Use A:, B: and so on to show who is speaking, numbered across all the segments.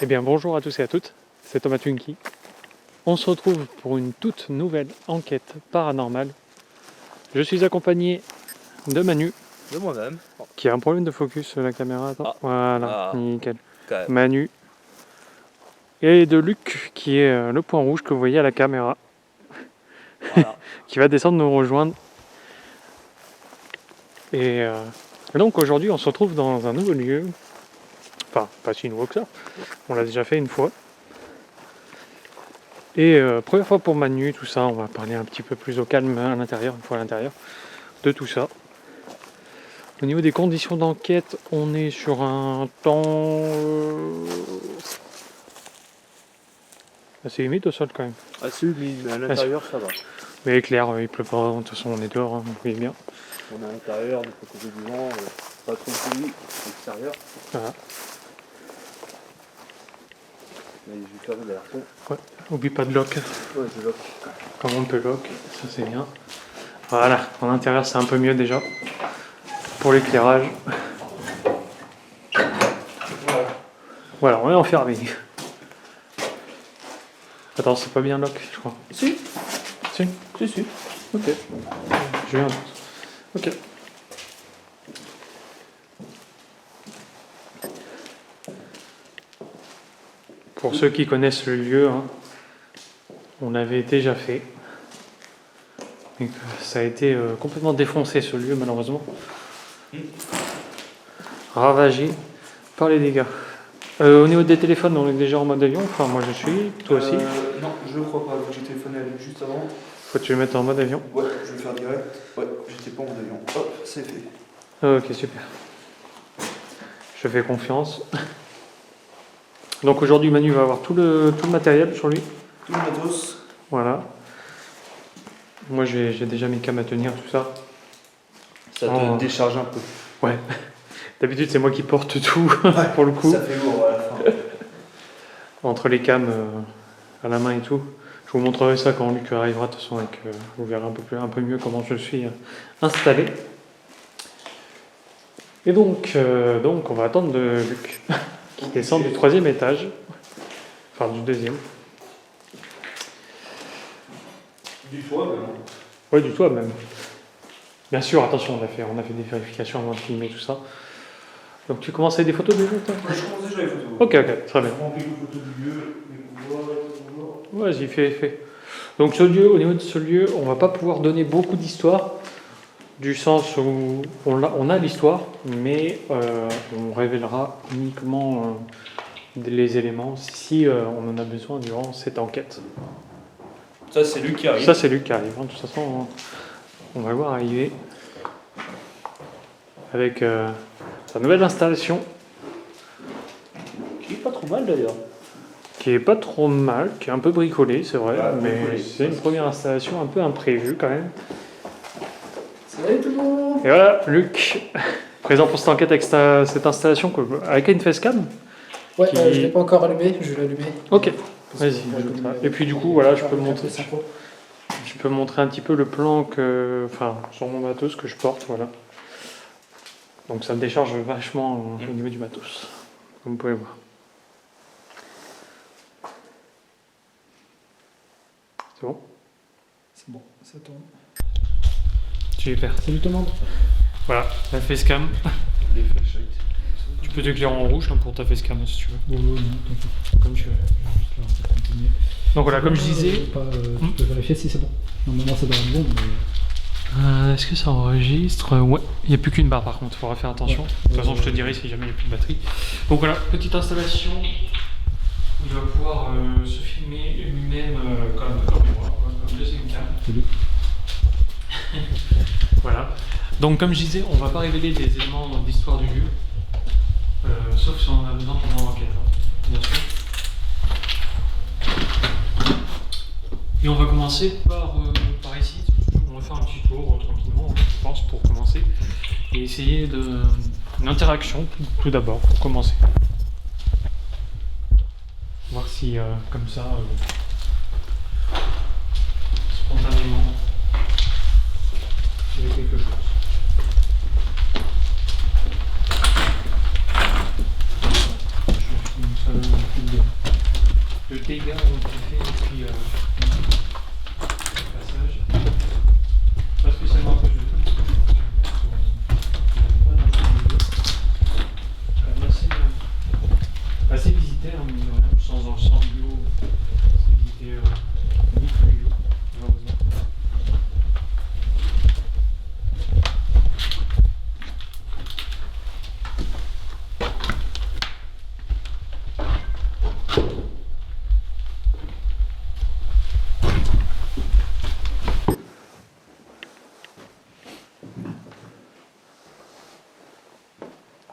A: Eh bien bonjour à tous et à toutes, c'est Thomas Twinkie. On se retrouve pour une toute nouvelle enquête paranormale. Je suis accompagné de Manu.
B: De moi-même.
A: Qui a un problème de focus sur la caméra. Attends. Voilà, nickel. Manu. Et de Luc qui est le point rouge que vous voyez à la caméra. Voilà. Qui va descendre nous rejoindre. Et donc aujourd'hui on se retrouve dans un nouveau lieu. Enfin, pas si nouveau que ça. On l'a déjà fait une fois. Et première fois pour Manu, tout ça, on va parler un petit peu plus au calme à l'intérieur, une fois à l'intérieur, de tout ça. Au niveau des conditions d'enquête, on est sur un temps assez humide au sol quand même.
B: Assez humide, mais à l'intérieur ça va.
A: Mais éclair, il pleut pas, de toute façon on est dehors, hein, vous voyez bien.
B: On est à l'intérieur, donc à côté du vent, pas trop de bruit, à l'extérieur.
A: Voilà.
B: Mais j'ai fermé l'air-con.
A: Ouais, oublie pas de lock.
B: Ouais, je lock.
A: Comme on peut lock, ça c'est bien. Voilà, en intérieur c'est un peu mieux déjà. Pour l'éclairage. Voilà, on est enfermé. Attends, c'est pas bien lock, je crois.
B: Si.
A: Si.
B: Si, si.
A: Ok. J'ai eu un doute. Ok. Pour ceux qui connaissent le lieu, hein, on l'avait déjà fait. Et que ça a été complètement défoncé ce lieu malheureusement. Ravagé par les dégâts. Au niveau des téléphones, on est déjà en mode avion. Enfin, moi je suis, toi aussi.
B: Non, je ne crois pas. J'ai téléphoné à lui juste avant.
A: Faut que tu le mettes en mode avion.
B: Ouais, je vais le faire direct. Ouais, j'étais pas en mode avion. Hop, c'est fait.
A: Ok, super. Je fais confiance. Donc aujourd'hui, Manu va avoir tout le matériel sur lui.
B: Tout le matos.
A: Voilà. Moi j'ai déjà mes cams à tenir, tout ça.
B: Ça te décharge un peu.
A: Ouais. D'habitude c'est moi qui porte tout pour le coup.
B: Ça fait lourd à la fin.
A: Entre les cams à la main et tout. Je vous montrerai ça quand Luc arrivera de toute façon et que vous verrez un peu mieux comment je suis installé. Et donc on va attendre de Luc qui descend du 3e étage. Enfin du 2e.
B: Du toit même.
A: Ouais, du toit même. Bien sûr, attention, on a fait des vérifications avant de filmer tout ça. Donc tu commences avec des photos déjà toi ?
B: Je commence déjà les photos.
A: Ok, très bien.
B: Je remplis les photos du lieu, les couloirs,
A: Vas-y, fais. Donc ce lieu, au niveau de ce lieu, on va pas pouvoir donner beaucoup d'histoire, du sens où on a l'histoire, mais on révélera uniquement les éléments si on en a besoin durant cette enquête.
B: Ça c'est lui qui arrive.
A: Ça c'est lui qui arrive, de toute façon on va le voir arriver avec sa nouvelle installation.
B: Qui est pas trop mal d'ailleurs.
A: Qui est pas trop mal, qui est un peu bricolé, c'est vrai, mais
B: bricolé,
A: c'est une première installation un peu imprévue quand même.
B: Salut tout le monde.
A: Et voilà, Luc, présent pour cette enquête avec cette installation avec une facecam.
C: Ouais, je ne l'ai pas encore allumé, je vais l'allumer.
A: Ok, vas-y. Et puis du coup, voilà, je peux montrer un petit peu le plan sur mon matos que je porte, voilà. Donc ça me décharge vachement au niveau du matos, comme vous pouvez voir. C'est bon ?
C: C'est bon, ça tourne.
A: Super.
C: Salut tout le monde.
A: Voilà, la facecam.
B: Les flashlights.
A: Tu peux t'éclairer en rouge pour ta facecam si tu veux.
C: Non, t'inquiète.
A: Comme tu veux. Donc voilà, comme je disais.
C: Tu peux vérifier si c'est bon. Normalement, ça doit être bon, mais.
A: Est-ce que ça enregistre ? Ouais, il n'y a plus qu'une barre par contre, il faudra faire attention.
C: Ouais.
A: De toute façon, je te dirai si jamais il n'y a plus de batterie. Donc voilà, petite installation où il va pouvoir se filmer lui-même comme moi, comme deuxième cam.
C: Salut.
A: Voilà. Donc comme je disais, on ne va pas révéler des éléments d'histoire du lieu, sauf si on en a besoin pendant l'enquête, bien sûr. Et on va commencer par ici. On va faire un petit tour tranquillement, je pense, pour commencer. Et essayer une interaction tout d'abord, pour commencer. Voir si, comme ça, spontanément, il y a quelque chose. Je filme ça,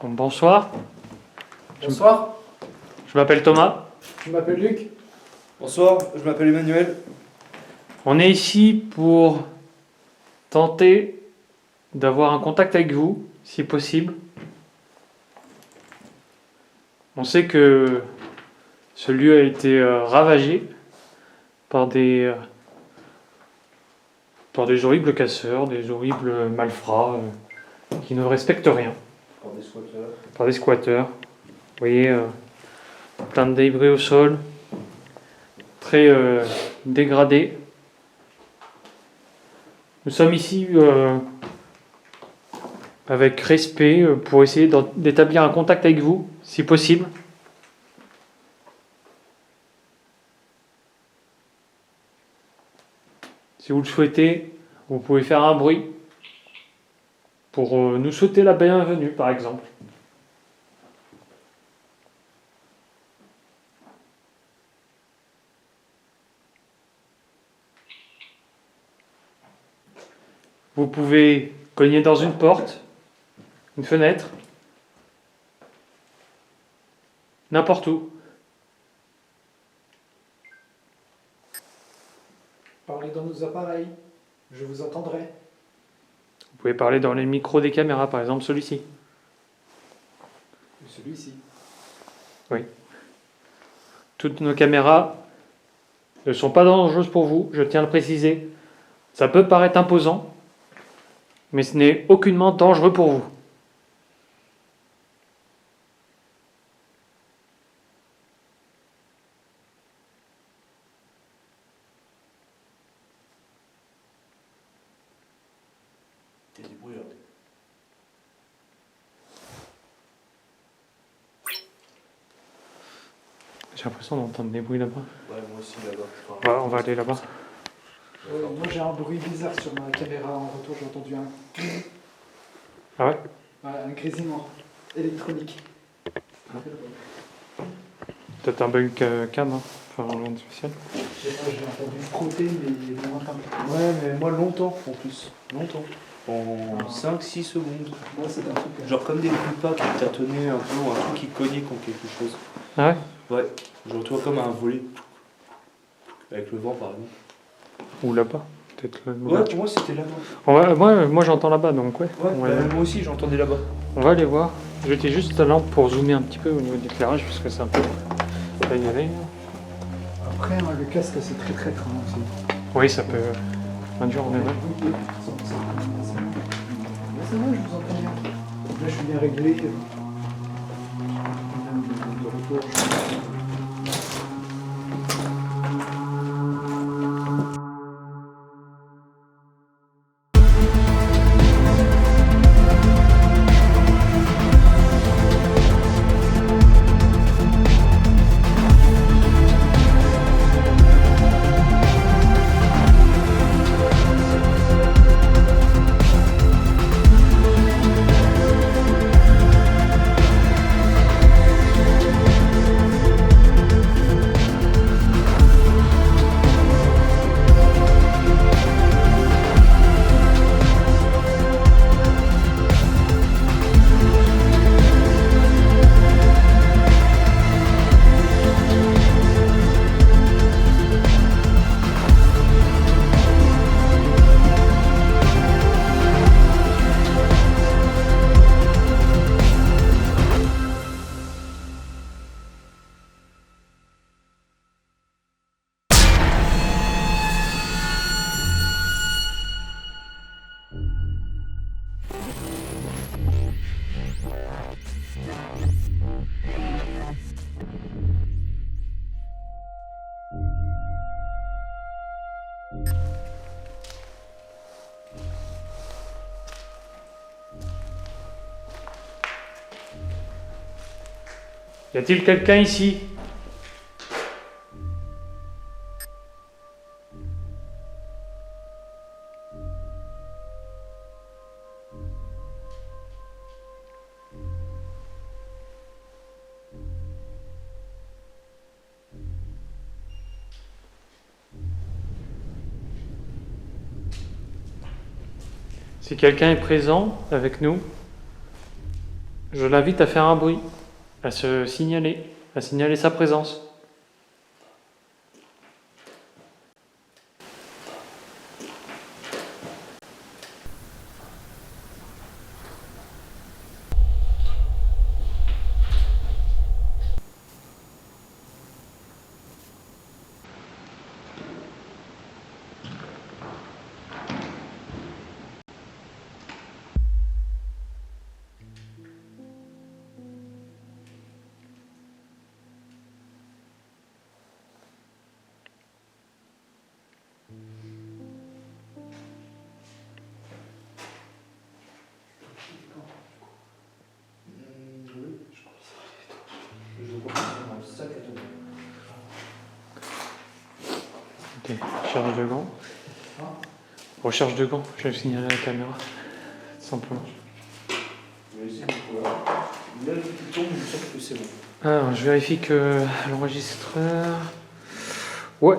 A: Bon, bonsoir,
C: Bonsoir,
A: je m'appelle Thomas.
C: je m'appelle Luc.
B: Bonsoir, je m'appelle Emmanuel.
A: On est ici pour tenter d'avoir un contact avec vous, si possible. On sait que ce lieu a été ravagé par des horribles casseurs, des horribles malfrats qui ne respectent rien.
B: Par des squatteurs.
A: Par des squatteurs. Vous voyez, plein de débris au sol, très dégradé. Nous sommes ici avec respect pour essayer d'établir un contact avec vous, si possible. Si vous le souhaitez, vous pouvez faire un bruit pour nous souhaiter la bienvenue, par exemple. Vous pouvez cogner dans une porte, une fenêtre, n'importe où.
C: Parlez dans nos appareils, je vous entendrai.
A: Vous pouvez parler dans les micros des caméras, par exemple celui-ci.
C: Celui-ci.
A: Toutes nos caméras ne sont pas dangereuses pour vous, je tiens à le préciser. Ça peut paraître imposant, mais ce n'est aucunement dangereux pour vous.
B: Il y a du bruit là.
A: J'ai l'impression d'entendre des bruits là-bas.
B: Ouais, moi aussi là-bas.
A: On va aller là-bas.
C: Moi j'ai un bruit bizarre sur ma caméra en retour, j'ai entendu un
A: Ah ouais?
C: un grésillement électronique.
A: Peut-être un bug cam, hein. Enfin rien de spécial.
C: Je sais pas, j'ai entendu frotter mais lointain.
B: Ouais, mais moi longtemps en plus. Longtemps. En 5-6 secondes.
C: Moi c'est un truc.
B: Genre comme des petits pas qui tâtonnaient un peu, ou un truc qui cognait contre quelque chose.
A: Ah ouais?
B: Ouais, genre tu vois comme un volet. Avec le vent par exemple.
A: Ou là-bas? Peut-être là.
B: Ouais, pour moi c'était là-bas.
A: Moi j'entends là-bas, donc ouais.
B: Ouais,
A: On va,
B: bah, moi aussi j'entendais là-bas.
A: on va aller voir. J'étais juste la lampe pour zoomer un petit peu au niveau de l'éclairage, parce que c'est un peu... Ça va y aller.
C: Après le casque c'est très traître aussi.
A: Oui, ça peut induire en erreur.
C: Là c'est bon, je vous entends bien. Là je suis bien réglé. De retour,
A: Y a-t-il quelqu'un ici? Si quelqu'un est présent avec nous, Je l'invite à faire un bruit, à signaler sa présence. Ok, recherche de gants. Recherche de gants, je vais signaler à la caméra. Simplement.
B: Je vais essayer de trouver. Là, qui tombe, il me semble que c'est bon.
A: Alors, je vérifie que l'enregistreur. Ouais,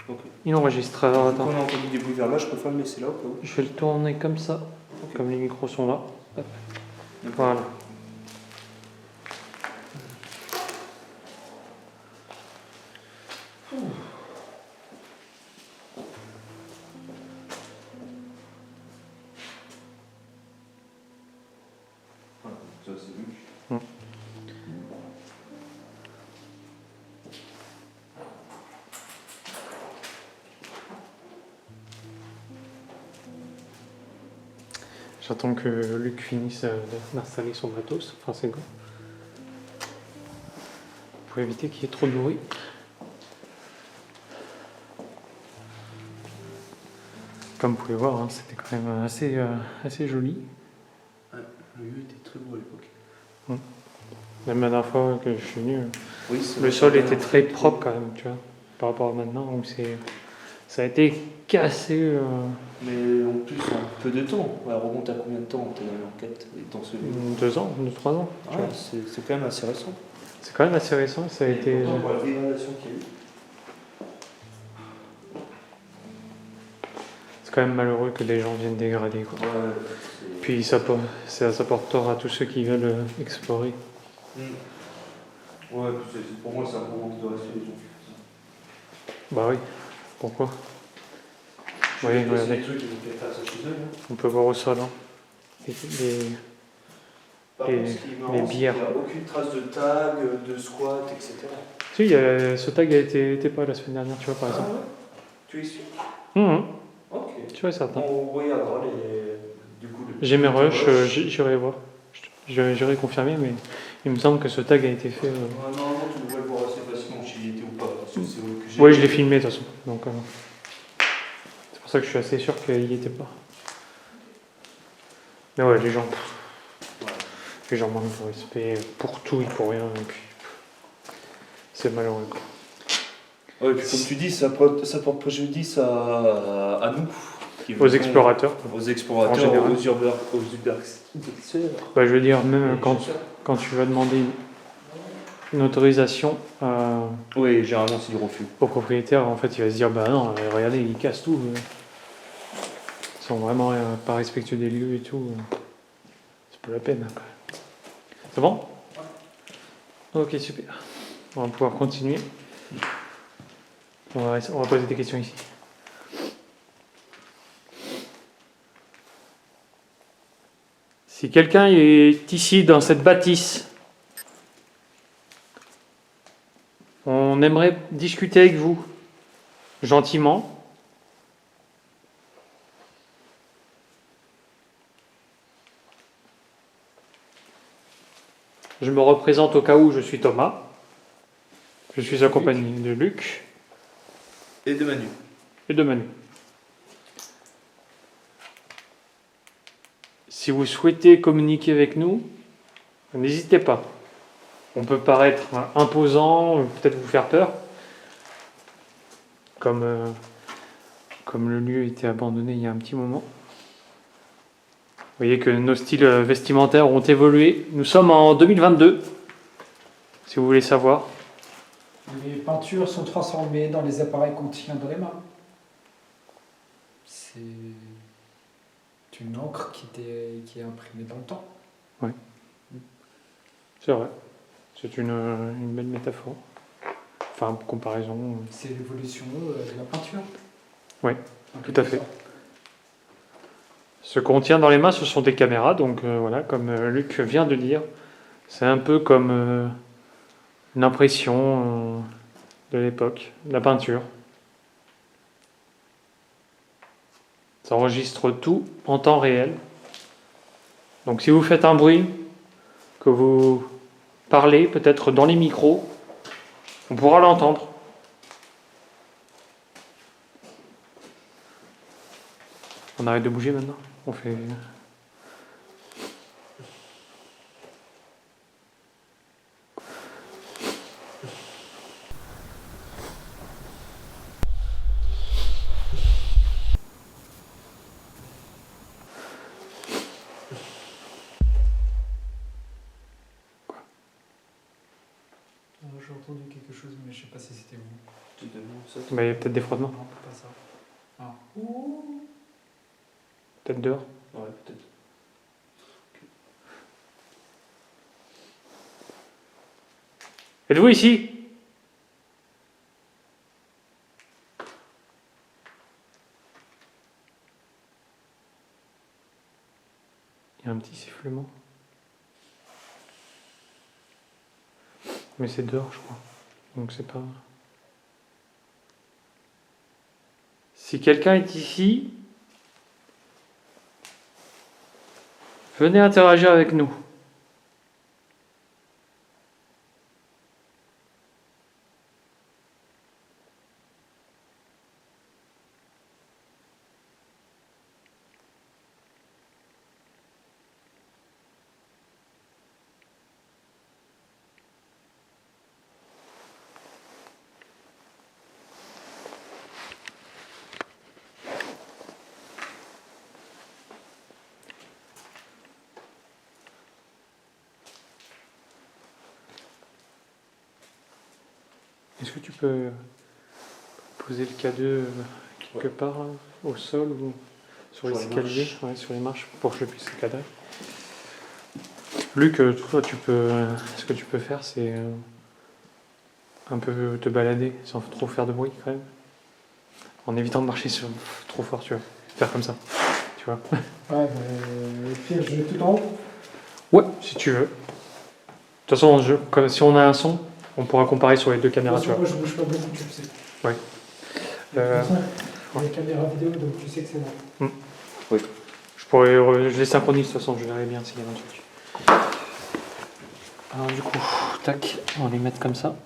B: Ok.
A: il enregistre. Alors,
B: Quand
A: attends.
B: on a entendu des bruits vers là, je préfère le laisser là au cas où.
A: Je vais le tourner comme ça,
B: Ok.
A: comme les micros sont là. Hop.
B: D'accord.
A: Voilà.
B: Ça, c'est vu.
A: J'attends que Luc finisse d'installer son matos, enfin c'est bon. Pour éviter qu'il y ait trop de bruit. Comme vous pouvez voir, hein, c'était quand même assez joli.
B: Le lieu était très beau à l'époque.
A: Même la dernière fois que je suis venu,
B: Oui, c'est
A: le sol était très propre quand même, tu vois, par rapport à maintenant. Donc ça a été cassé.
B: Mais en plus, en peu de temps. Elle remonte à combien de temps l'enquête dans ce lieu
A: 2 ans, 3 ans. tu
B: Ouais,
A: vois.
B: c'est quand même assez récent.
A: C'est quand même assez récent. Ça a été.
B: Pour la dégradation qu'il y a eu.
A: C'est quand même malheureux que des gens viennent dégrader, quoi.
B: Ouais,
A: Puis ça porte tort à tous ceux qui veulent explorer.
B: Ouais, pour moi, c'est un bon manque de respect des gens.
A: Bah oui, pourquoi?
B: Je
A: Oui,
B: vais laisser
A: regardez.
B: les trucs, ils vont peut-être faire ça chez eux.
A: On peut voir au sol. Hein.
B: Par
A: Et
B: contre, ce qui est
A: les
B: marrant, c'est qu'il n'y
A: bières.
B: a aucune trace de tag, de squat, etc.
A: Si, ce tag était pas la semaine dernière, tu vois, par exemple.
B: ouais. Tu es sûr? Ok.
A: Tu vois, certain.
B: On regardera du coup.
A: J'ai mes rushs, j'irai voir. J'irai confirmer, mais il me semble que ce tag a été fait.
B: Normalement, tu devrais le voir assez facilement s'il y était ou pas. Parce que c'est que j'ai-
A: Oui, je l'ai filmé de toute façon. Donc, c'est pour ça que je suis assez sûr qu'il y était pas. Mais ouais, les gens.
B: Ouais.
A: Les gens manquent de respect pour tout et pour rien. Et puis, c'est malheureux. Quoi.
B: Ouais, et puis comme tu dis, ça porte préjudice à nous.
A: Aux explorateurs.
B: Aux explorateurs,
A: En général.
B: aux urbexeurs.
A: Bah, je veux dire, même quand tu vas demander une autorisation
B: Oui, généralement, c'est du refus.
A: au propriétaire, en fait, il va se dire bah non, regardez, ils cassent tout. Ils sont vraiment pas respectueux des lieux et tout. C'est pas la peine. Quoi. C'est bon? Ok, super. On va pouvoir continuer. On va poser des questions ici. Si quelqu'un est ici dans cette bâtisse, on aimerait discuter avec vous, gentiment. Je me représente au cas où je suis Thomas. Je suis accompagné de Luc
B: Et de Manu.
A: et de Manu. Si vous souhaitez communiquer avec nous, n'hésitez pas. On peut paraître imposant, peut-être vous faire peur, comme le lieu était abandonné il y a un petit moment. Vous voyez que nos styles vestimentaires ont évolué. Nous sommes en 2022, si vous voulez savoir.
C: Les peintures sont transformées dans les appareils qu'on tient dans les mains. C'est une encre qui est imprimée dans le temps.
A: Ouais. C'est vrai. C'est une belle métaphore. Enfin, comparaison.
C: C'est l'évolution de la peinture.
A: Oui,
C: En
A: tout à
C: quelque
A: fait.
C: sorte.
A: Ce qu'on tient dans les mains, ce sont des caméras. Donc voilà, comme Luc vient de dire, c'est un peu comme une impression de l'époque, de la peinture. Ça enregistre tout en temps réel. Donc si vous faites un bruit, que vous parlez peut-être dans les micros, on pourra l'entendre. On arrête de bouger maintenant. On fait.
C: J'ai entendu quelque chose, mais je sais pas si c'était vous.
B: Tu demandes ça.
A: Bah, il y a peut-être des frottements.
C: Non, pas ça. Ah. Ouh.
A: Peut-être dehors.
B: Ouais, peut-être.
A: Êtes-vous ici? Il y a un petit sifflement. Mais c'est dehors, je crois. Donc c'est pas. Si quelqu'un est ici, venez interagir avec nous. Est-ce que tu peux poser le K2 quelque part, là, au sol ou sur les
B: Sur les
A: escaliers,
B: marches.
A: ouais, sur les marches, pour que je puisse le cadrer. Luc, toi, ce que tu peux faire, c'est un peu te balader sans trop faire de bruit quand même, en évitant de marcher trop fort, tu vois. Faire comme ça, tu vois.
C: Ouais, au pire, je vais tout en haut.
A: Ouais, si tu veux. De toute façon, si on a un son, on pourra comparer sur les deux caméras, tu vois.
C: Moi, je bouge pas beaucoup, tu le sais.
A: Ouais.
C: De toute façon,
A: ouais.
C: les caméras vidéo, donc tu sais que c'est bon.
A: Je les synchronise de toute façon, je verrai bien s'il y a un truc. Alors du coup, tac, on va les mettre comme ça.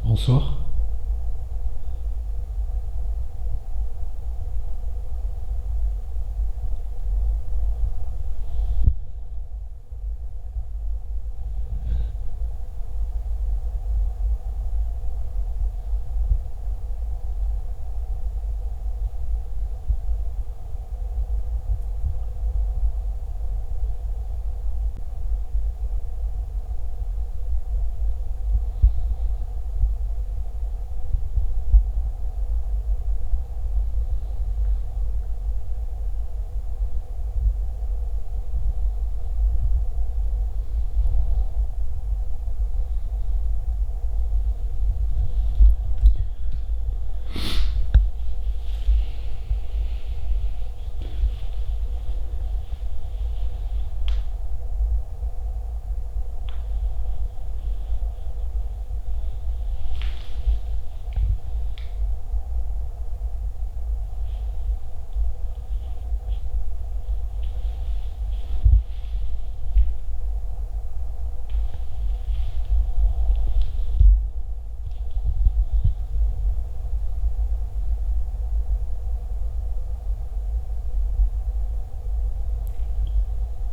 C: Bonsoir.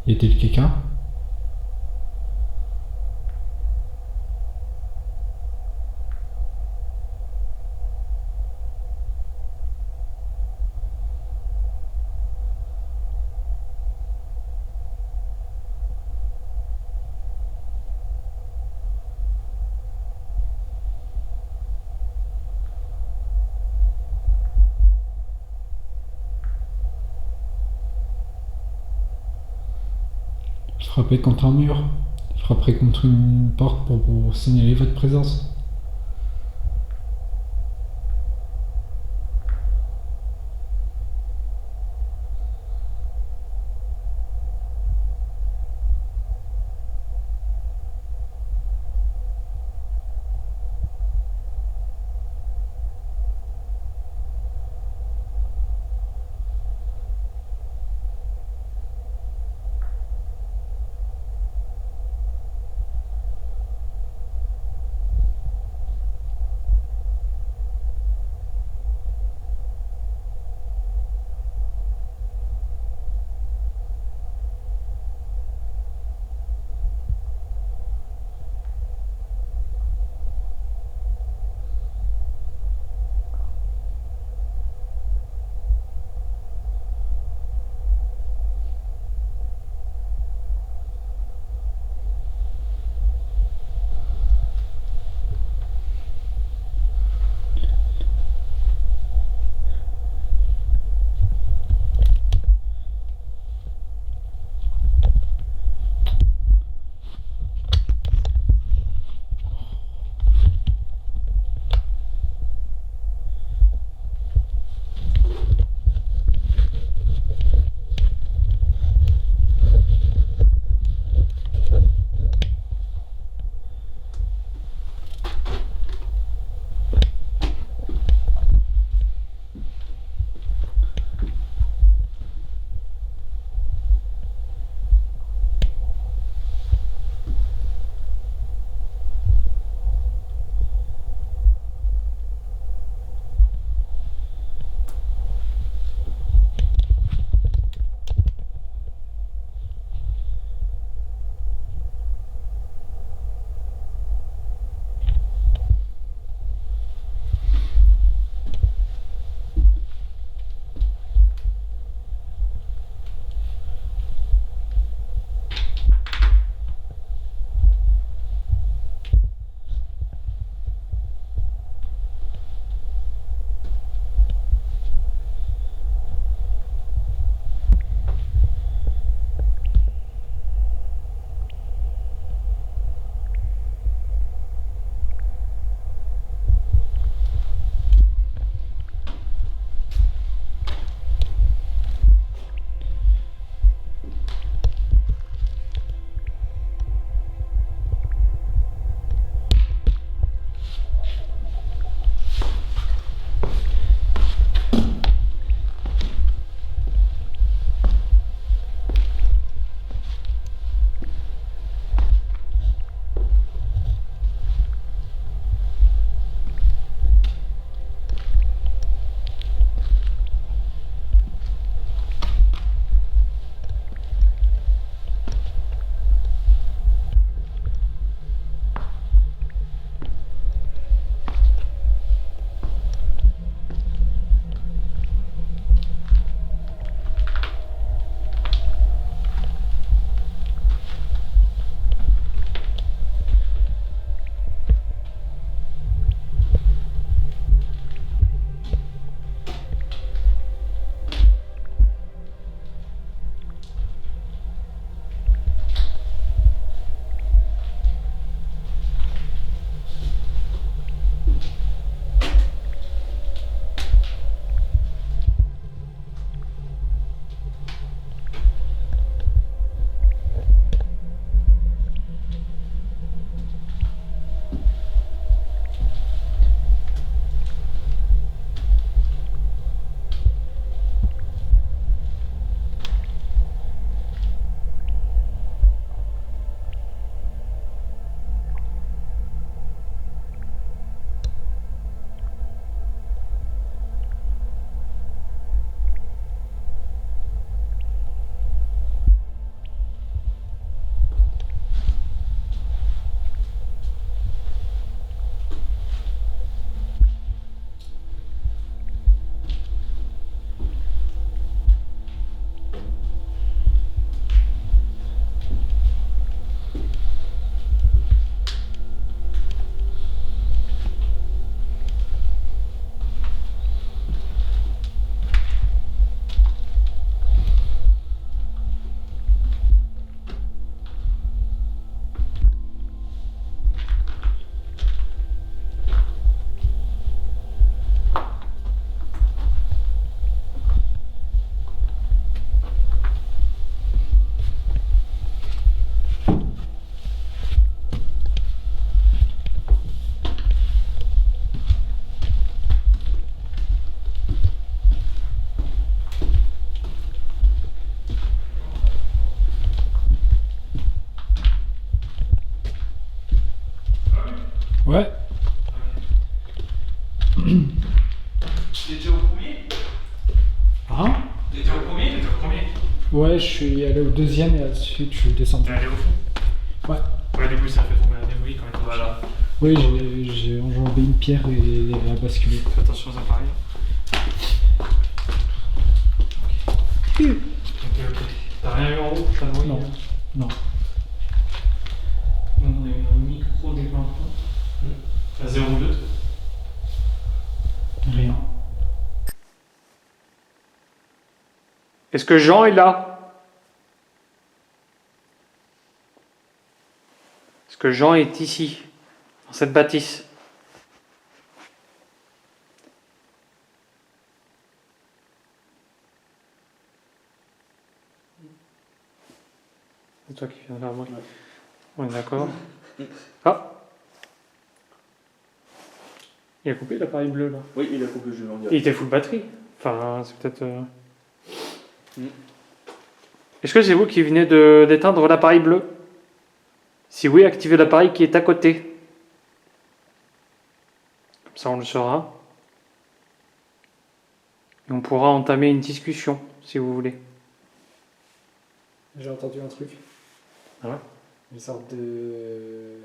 C: Y a-t-il quelqu'un? Je frapperai contre un mur. Je frapperai contre une porte pour vous signaler votre présence. Ouais.
A: Tu étais au premier?
C: Hein?
A: Tu étais au premier? Tu étais au premier?
C: Ouais, je suis allé au deuxième et ensuite je suis descendu.
A: Tu es allé au fond?
C: Ouais.
A: Ouais, du coup, ça fait tomber la débris quand même. Voilà.
C: Oui, j'ai enjambé une pierre et elle a basculé.
A: Fais attention aux appareils. Ok, ok. T'as rien eu en haut? T'as noyé?
C: Non. Non.
A: On a eu un micro déclenchement. À 0,2.
C: Rien.
A: Est-ce que Jean est là? Est-ce que Jean est ici, dans cette bâtisse? C'est toi qui viens vers moi.
B: Ouais.
A: On est d'accord. Ah! Il a coupé l'appareil bleu là.
B: Oui, il a coupé le jeu en
A: Il
B: direct.
A: était full batterie. Enfin, c'est peut-être.
B: Mm.
A: Est-ce que c'est vous qui venez d'éteindre l'appareil bleu? Si oui, activez l'appareil qui est à côté. Comme ça, on le saura. Et on pourra entamer une discussion, si vous voulez.
C: J'ai entendu un truc.
A: Ah ouais?
C: Une sorte de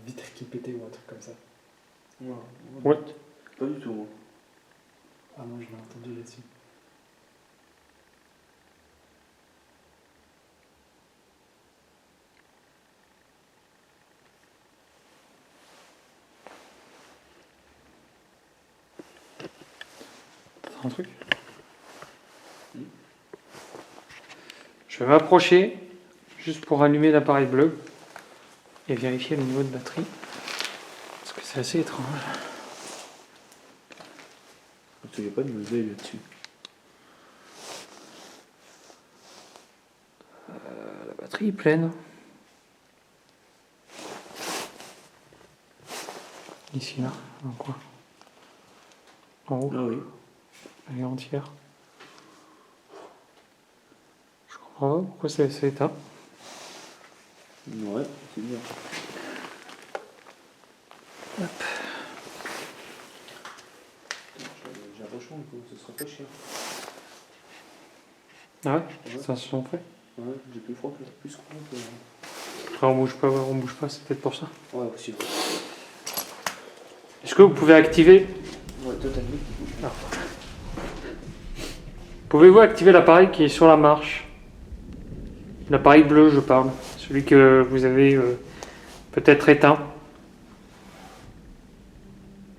C: vitre qui pétait ou un truc comme ça.
B: Ouais. Pas du tout, moi.
C: Ah non, je l'ai entendu là-dessus.
A: T'as un truc? Je vais m'approcher, juste pour allumer l'appareil bleu et vérifier le niveau de batterie. Parce que c'est assez étrange.
B: Il n'y a pas de modèle là-dessus.
A: La batterie est pleine. Ici, là, en quoi? En haut,
B: Ah oui.
A: elle est entière. Je comprends pas pourquoi c'est éteint.
B: Ouais, c'est bien. J'ai un rechant, ce sera pas cher.
A: Ah ouais?
B: Ouais.
A: Ça se sont fait?
B: Ouais, j'ai plus froid que plus froid que.
A: Ah, on bouge pas, c'est peut-être pour ça.
B: Ouais, aussi.
A: Est-ce que vous pouvez activer...
B: Ouais, totalement.
A: Pouvez-vous activer l'appareil qui est sur la marche? L'appareil bleu, je parle. Celui que vous avez peut-être éteint.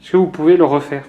A: Est-ce que vous pouvez le refaire?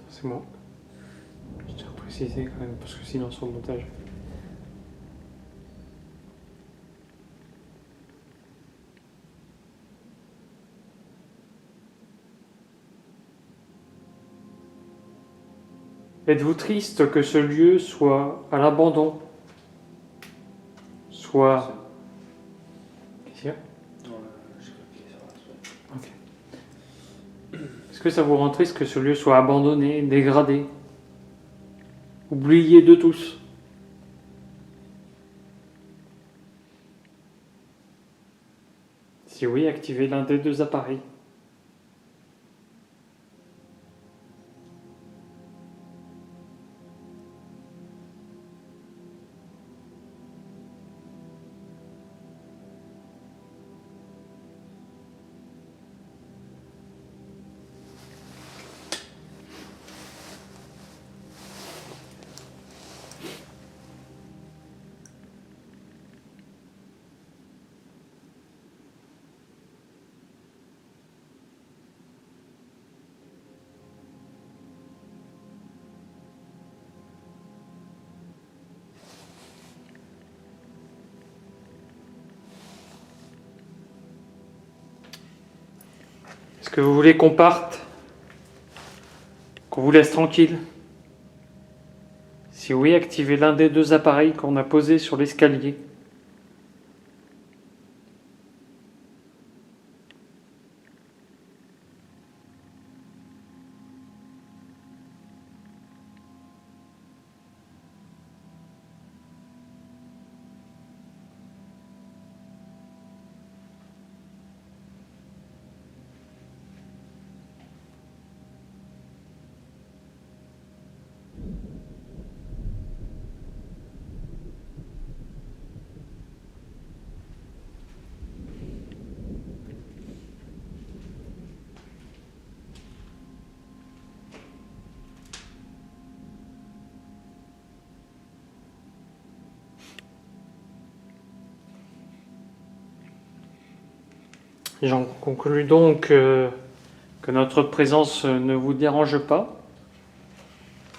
A: C'est moi. Je tiens à préciser quand même, parce que sinon sur le montage. Êtes-vous triste que ce lieu soit à l'abandon? Soit... Qu'est-ce qu'il y a?
B: J'ai cliqué sur la souris.
A: Ok. Est-ce que ça vous rend triste que ce lieu soit abandonné, dégradé, oublié de tous? Si oui, activez l'un des deux appareils. Est-ce que vous voulez qu'on parte? Qu'on vous laisse tranquille? Si oui, activez l'un des deux appareils qu'on a posés sur l'escalier. J'en conclus donc que notre présence ne vous dérange pas,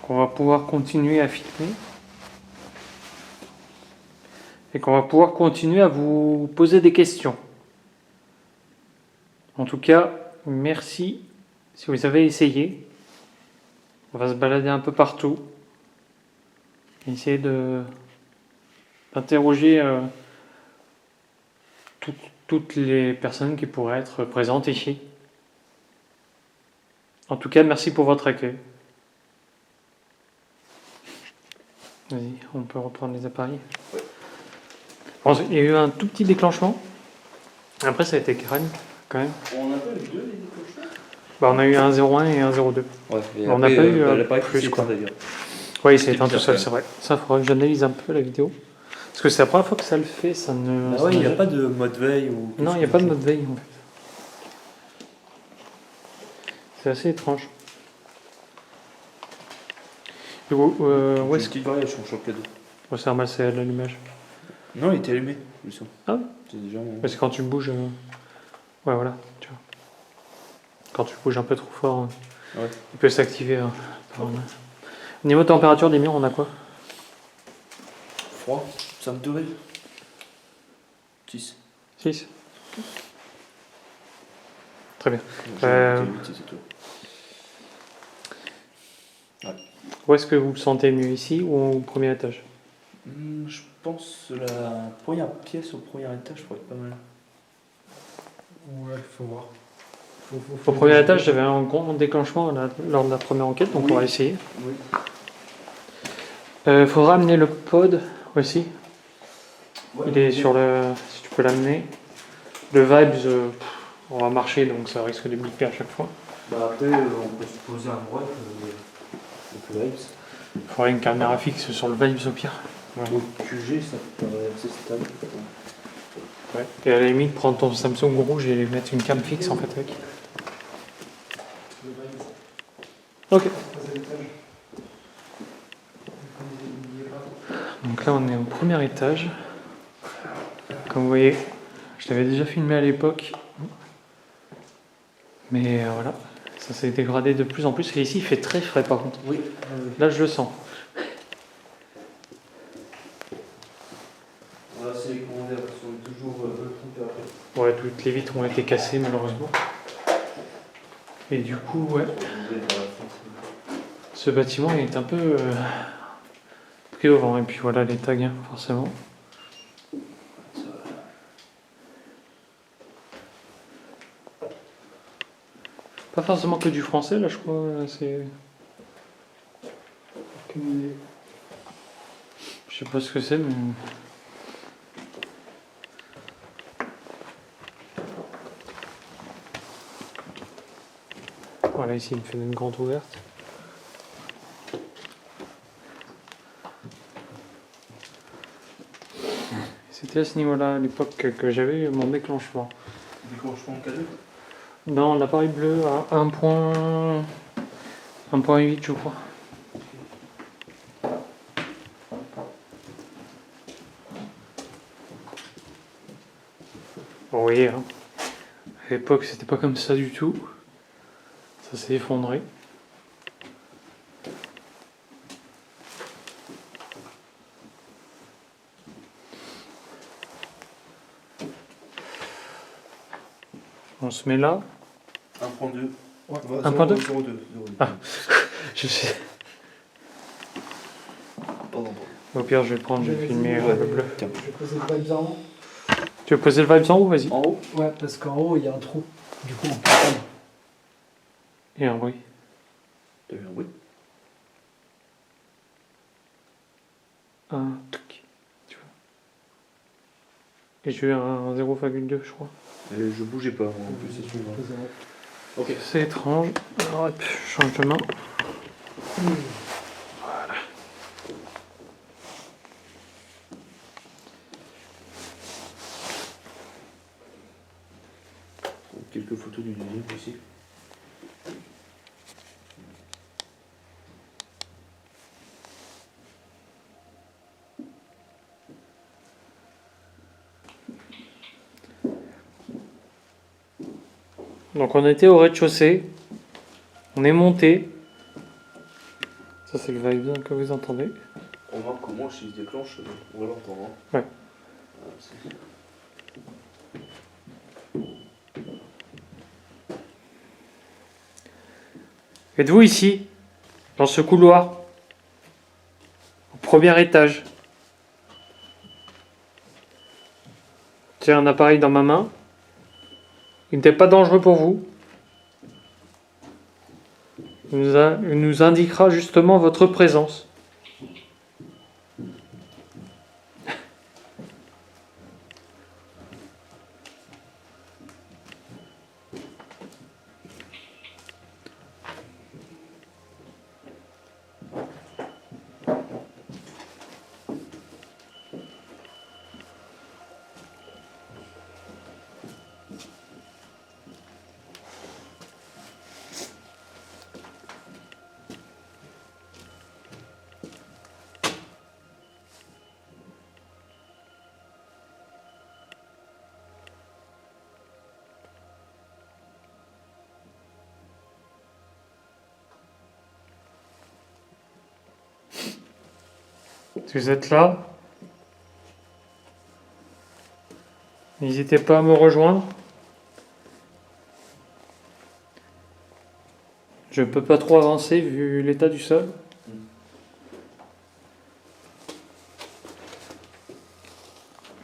A: qu'on va pouvoir continuer à filmer et qu'on va pouvoir continuer à vous poser des questions. En tout cas, merci si vous avez essayé. On va se balader un peu partout, essayer d'interroger toutes les personnes qui pourraient être présentes ici. En tout cas, merci pour votre accueil. Vas-y, on peut reprendre les appareils. Bon, il y a eu un tout petit déclenchement. Après, ça a été calme, quand même.
B: On a pas eu deux les déclencheurs.
A: Bah, on a eu un 01 et un 02.
B: Ouais, et
A: On n'a pas eu
B: l'appareil
A: plus,
B: qui s'est
A: quoi.
B: éteint, d'ailleurs.
A: Oui, c'est éteint
B: bizarre,
A: tout seul,
B: quand
A: c'est vrai. Ça, il faudra que j'analyse un peu la vidéo. Parce que c'est la première fois que ça le fait, ça ne...
B: Ah
A: ça
B: ouais, il n'y a
A: n'a-
B: pas de mode veille ou.
A: Non, il n'y a pas de mode veille, en fait. C'est assez étrange. Du coup, où est-ce que...
B: Petite variation sur le cadeau.
A: Oh, c'est ramassé à l'allumage.
B: Non, il était allumé, le son.
A: Ah ouais.
B: C'est déjà.
A: Parce que quand tu bouges... Ouais, voilà, tu vois. Quand tu bouges un peu trop fort,
B: Ouais.
A: il peut s'activer. Au niveau température des murs, on a quoi?
B: Froid, 5 degrés. 6.
A: 6. Très bien. Où est-ce que vous vous sentez mieux, ici ou au premier étage?
B: Je pense la première pièce au premier étage pourrait être pas mal.
C: Ouais, faut voir.
A: Au premier étage, j'avais un grand déclenchement lors de la première enquête, donc
B: Oui.
A: on va essayer.
B: Oui.
A: Faudra amener le pod aussi.
B: Ouais,
A: Il est sur le... Si tu peux l'amener. Le Vibes, on va marcher, donc ça risque de bliper à chaque fois.
B: Bah après, on peut se poser un break avec le Vibes.
A: Il faudrait une caméra fixe sur le Vibes au pire. Ouais.
B: Au QG, ça paraît assez stable.
A: Ouais. Et à la limite, prendre ton Samsung rouge et mettre une cam fixe en fait avec. Ok. Donc là, on est au premier étage. Comme vous voyez, je l'avais déjà filmé à l'époque. Mais voilà, ça s'est dégradé de plus en plus. Et ici, il fait très frais par contre.
B: Oui.
A: Là, je le sens.
B: Voilà, c'est les commandeurs qui sont toujours trompés après.
A: Ouais, toutes les vitres ont été cassées malheureusement. Et du coup, ouais, ce bâtiment est un peu pris au vent. Et puis voilà les tags, hein, forcément. Pas forcément que du français, là, je crois. C'est... Je sais pas ce que c'est, mais... Voilà, ici, il me fait une grande ouverte. C'était à ce niveau-là, à l'époque, que j'avais eu mon déclenchement.
B: Déclenchement de cadeau.
A: Dans l'appareil bleu à 1.8, je crois. Vous voyez, hein, à l'époque, c'était pas comme ça du tout. Ça s'est effondré. On se met là.
B: 1.8. 1.2.
C: Ouais.
A: 1.2.
B: 0.2.
A: Ah. Je sais.
B: Pardon.
A: Au pire, je vais prendre, je vais filmer le bleu.
B: Tiens.
C: Je vais poser le vibes en haut.
A: Tu veux poser le vibes en haut? Vas-y.
B: En haut.
C: Ouais, parce qu'en haut, il y a un trou. Du coup, on peut prendre.
A: Et un bruit.
B: T'as vu un bruit?
A: Un truc. Tu vois. Et j'ai eu un 0,2, je crois.
B: Et je bougeais pas, moi, en plus, c'est sûr.
C: Poser en haut.
B: Ok.
A: C'est étrange. Alors, hop, je change de main.
B: Quelques photos du deuxième aussi.
A: Donc on était au rez-de-chaussée. On est monté. Ça c'est le vibe que vous entendez.
B: On voit comment s'il se déclenche, on va l'entendre. Hein.
A: Ouais.
B: Ah, c'est-
A: Êtes-vous ici, dans ce couloir, au premier étage? J'ai un appareil dans ma main. Il n'était pas dangereux pour vous. Il nous indiquera justement votre présence. Si vous êtes là, n'hésitez pas à me rejoindre. Je ne peux pas trop avancer vu l'état du sol.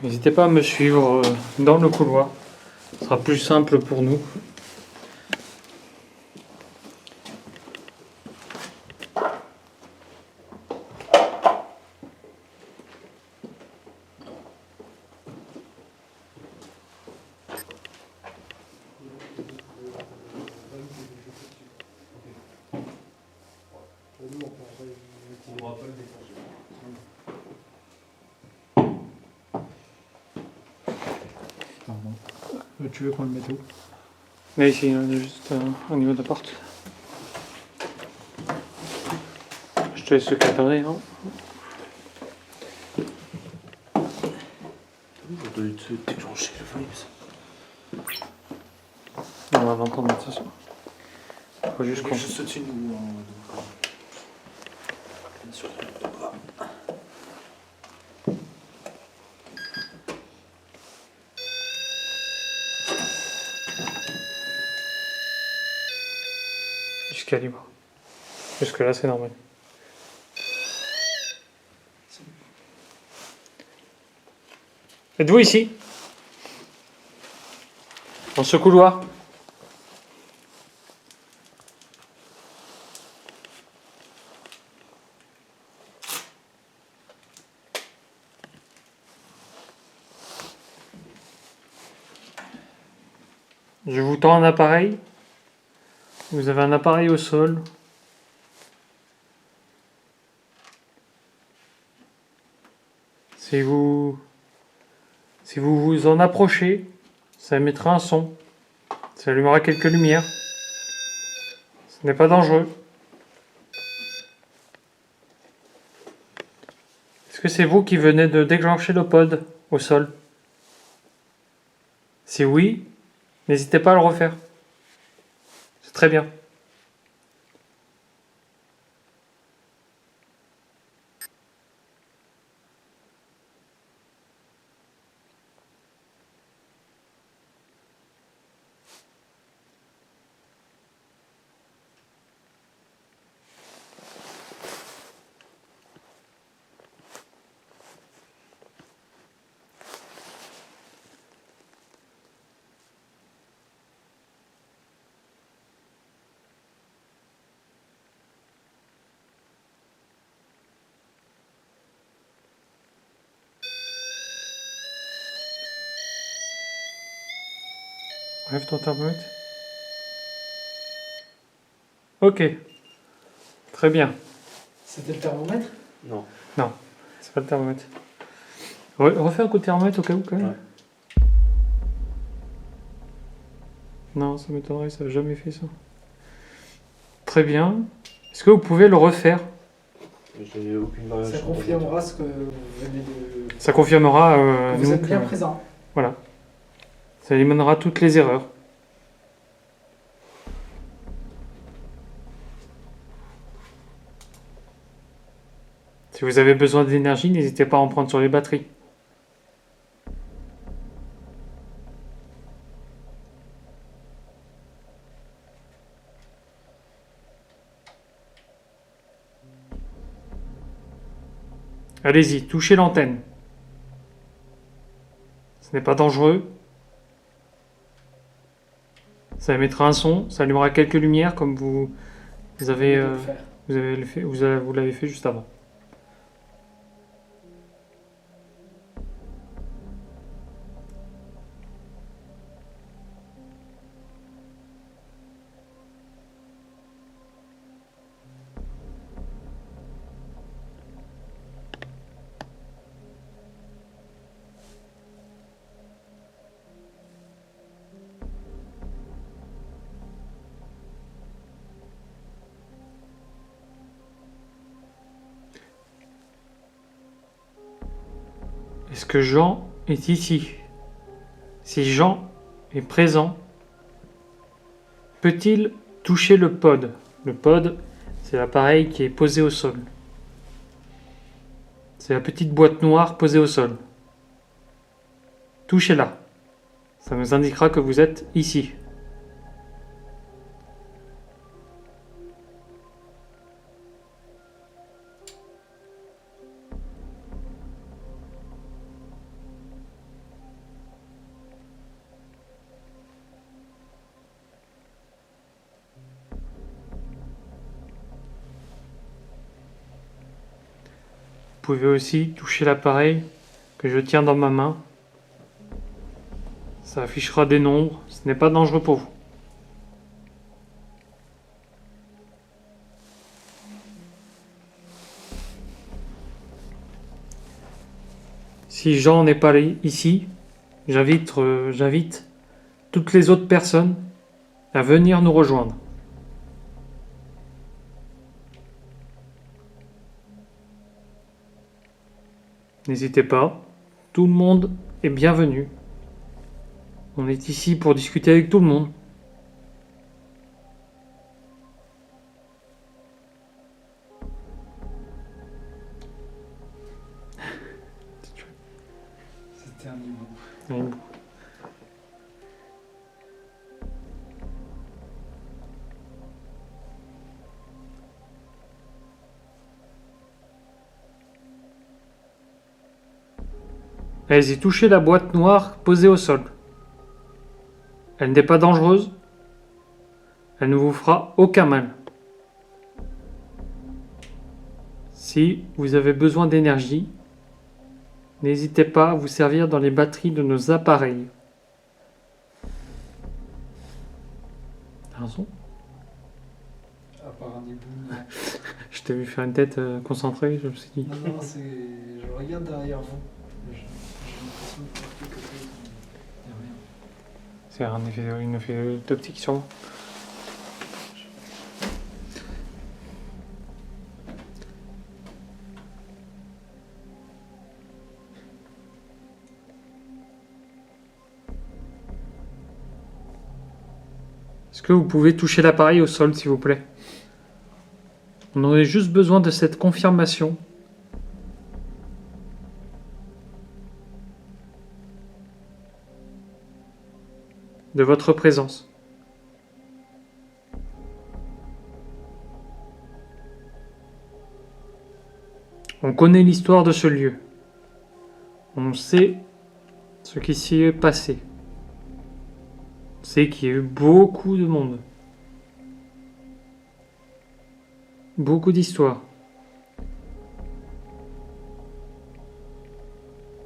A: N'hésitez pas à me suivre dans le couloir. Ce sera plus simple pour nous.
C: Pardon. Tu veux qu'on le mette où?
A: Là ici, on est juste au niveau de la porte. Je te laisse le cadrer. Hein.
B: On doit se déclencher le vibes.
A: On va l'entendre de toute façon. Faut juste qu'on...
B: Juste au-dessus de nous. Bien sûr.
A: Jusqu'à libre. Jusque là, c'est normal. Êtes-vous ici? Dans ce couloir? Je vous tends un appareil. Vous avez un appareil au sol. Si vous vous en approchez, ça émettra un son. Ça allumera quelques lumières. Ce n'est pas dangereux. Est-ce que c'est vous qui venez de déclencher le pod au sol? Si oui, n'hésitez pas à le refaire. C'est très bien. Enlève ton thermomètre. Ok. Très bien.
C: C'était le thermomètre?
B: Non.
A: C'est pas le thermomètre. Refais un coup de thermomètre au cas où quand même.
B: Ouais.
A: Non, ça m'étonnerait, ça n'a jamais fait ça. Très bien. Est-ce que vous pouvez le refaire?
B: J'ai aucune variation.
C: Ça confirmera ce que vous venez de...
A: Ça confirmera
C: que vous
A: nous
C: êtes bien
A: que-
C: présent.
A: Voilà. Ça éliminera toutes les erreurs. Si vous avez besoin d'énergie, n'hésitez pas à en prendre sur les batteries. Allez-y, touchez l'antenne. Ce n'est pas dangereux. Ça émettra un son, ça allumera quelques lumières comme vous avez,
C: Vous pouvez le faire.
A: vous l'avez fait juste avant. Est-ce que Jean est ici? Si Jean est présent, peut-il toucher le pod? Le pod, c'est l'appareil qui est posé au sol. C'est la petite boîte noire posée au sol. Touchez-la. Ça nous indiquera que vous êtes ici. Vous pouvez aussi toucher l'appareil que je tiens dans ma main. Ça affichera des nombres. Ce n'est pas dangereux pour vous. Si Jean n'est pas ici, j'invite toutes les autres personnes à venir nous rejoindre. N'hésitez pas, tout le monde est bienvenu. On est ici pour discuter avec tout le monde.
C: C'était un niveau.
A: Oui. Allez-y, touchez la boîte noire posée au sol. Elle n'est pas dangereuse. Elle ne vous fera aucun mal. Si vous avez besoin d'énergie, n'hésitez pas à vous servir dans les batteries de nos appareils. T'as raison.
C: À part un hibou.
A: Je t'ai vu faire une tête concentrée, je me suis dit.
C: Non, non, c'est... Je regarde derrière vous. J'ai l'impression de voir quelque chose. Il n'y a rien.
A: C'est un effet d'optique sûrement. Est-ce que vous pouvez toucher l'appareil au sol, s'il vous plaît? On aurait juste besoin de cette confirmation. De votre présence. On connaît l'histoire de ce lieu. On sait ce qui s'y est passé. On sait qu'il y a eu beaucoup de monde. Beaucoup d'histoires.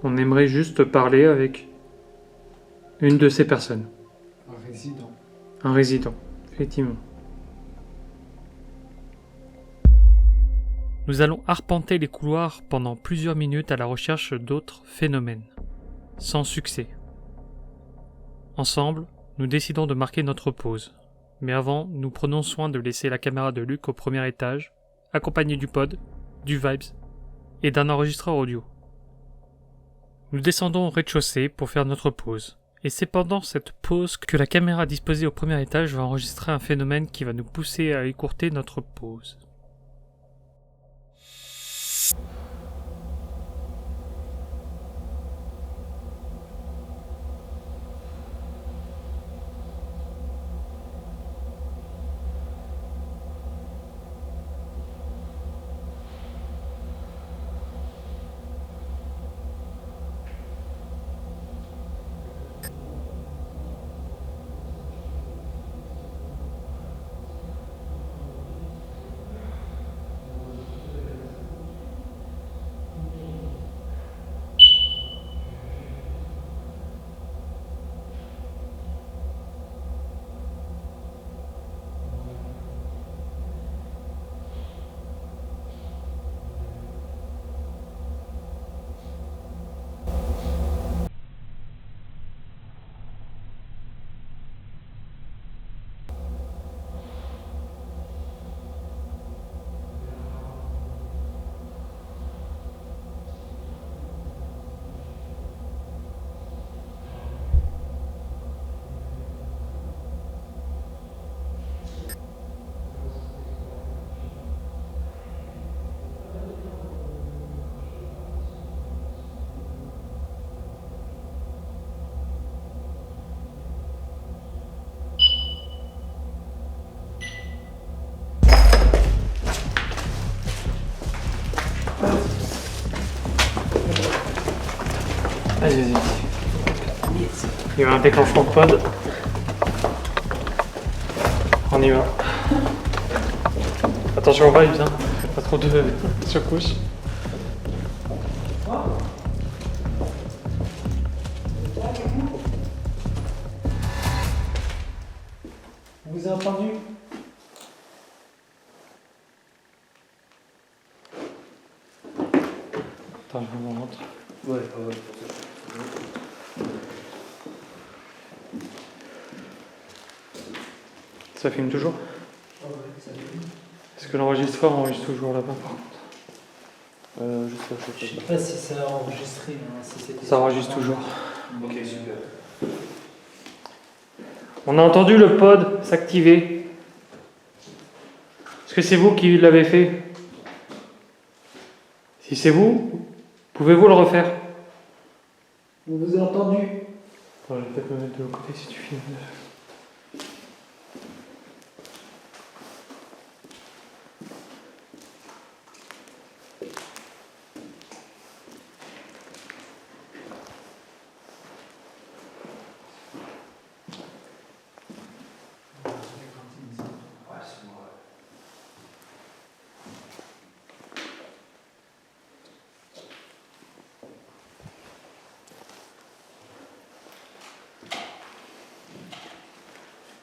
A: On aimerait juste parler avec une de ces personnes.
C: résident.
A: Un résident, effectivement. Nous allons arpenter les couloirs pendant plusieurs minutes à la recherche d'autres phénomènes. Sans succès. Ensemble, nous décidons de marquer notre pause. Mais avant, nous prenons soin de laisser la caméra de Luc au premier étage, accompagnée du pod, du Vibes et d'un enregistreur audio. Nous descendons au rez-de-chaussée pour faire notre pause. Et c'est pendant cette pause que la caméra disposée au premier étage va enregistrer un phénomène qui va nous pousser à écourter notre pause. Vas-y. Il y a un déclenchement de pod. On y va. Attention aux vibes, hein. Faites pas trop de secousses.
C: On vous a entendu?
A: Attends, je me montre.
B: Ouais.
A: Ça filme toujours?
C: Ah ouais, ça va.
A: Est-ce que l'enregistreur enregistre toujours là-bas par contre?
C: Je sais pas si ça a enregistré. Hein, si c'était-
A: Ça enregistre toujours.
B: Ok, super.
A: On a entendu le pod s'activer. Est-ce que c'est vous qui l'avez fait? Si c'est vous, pouvez-vous le refaire?
C: On vous a entendu.
A: Attends, je vais peut-être me mettre de l'autre côté si tu filmes.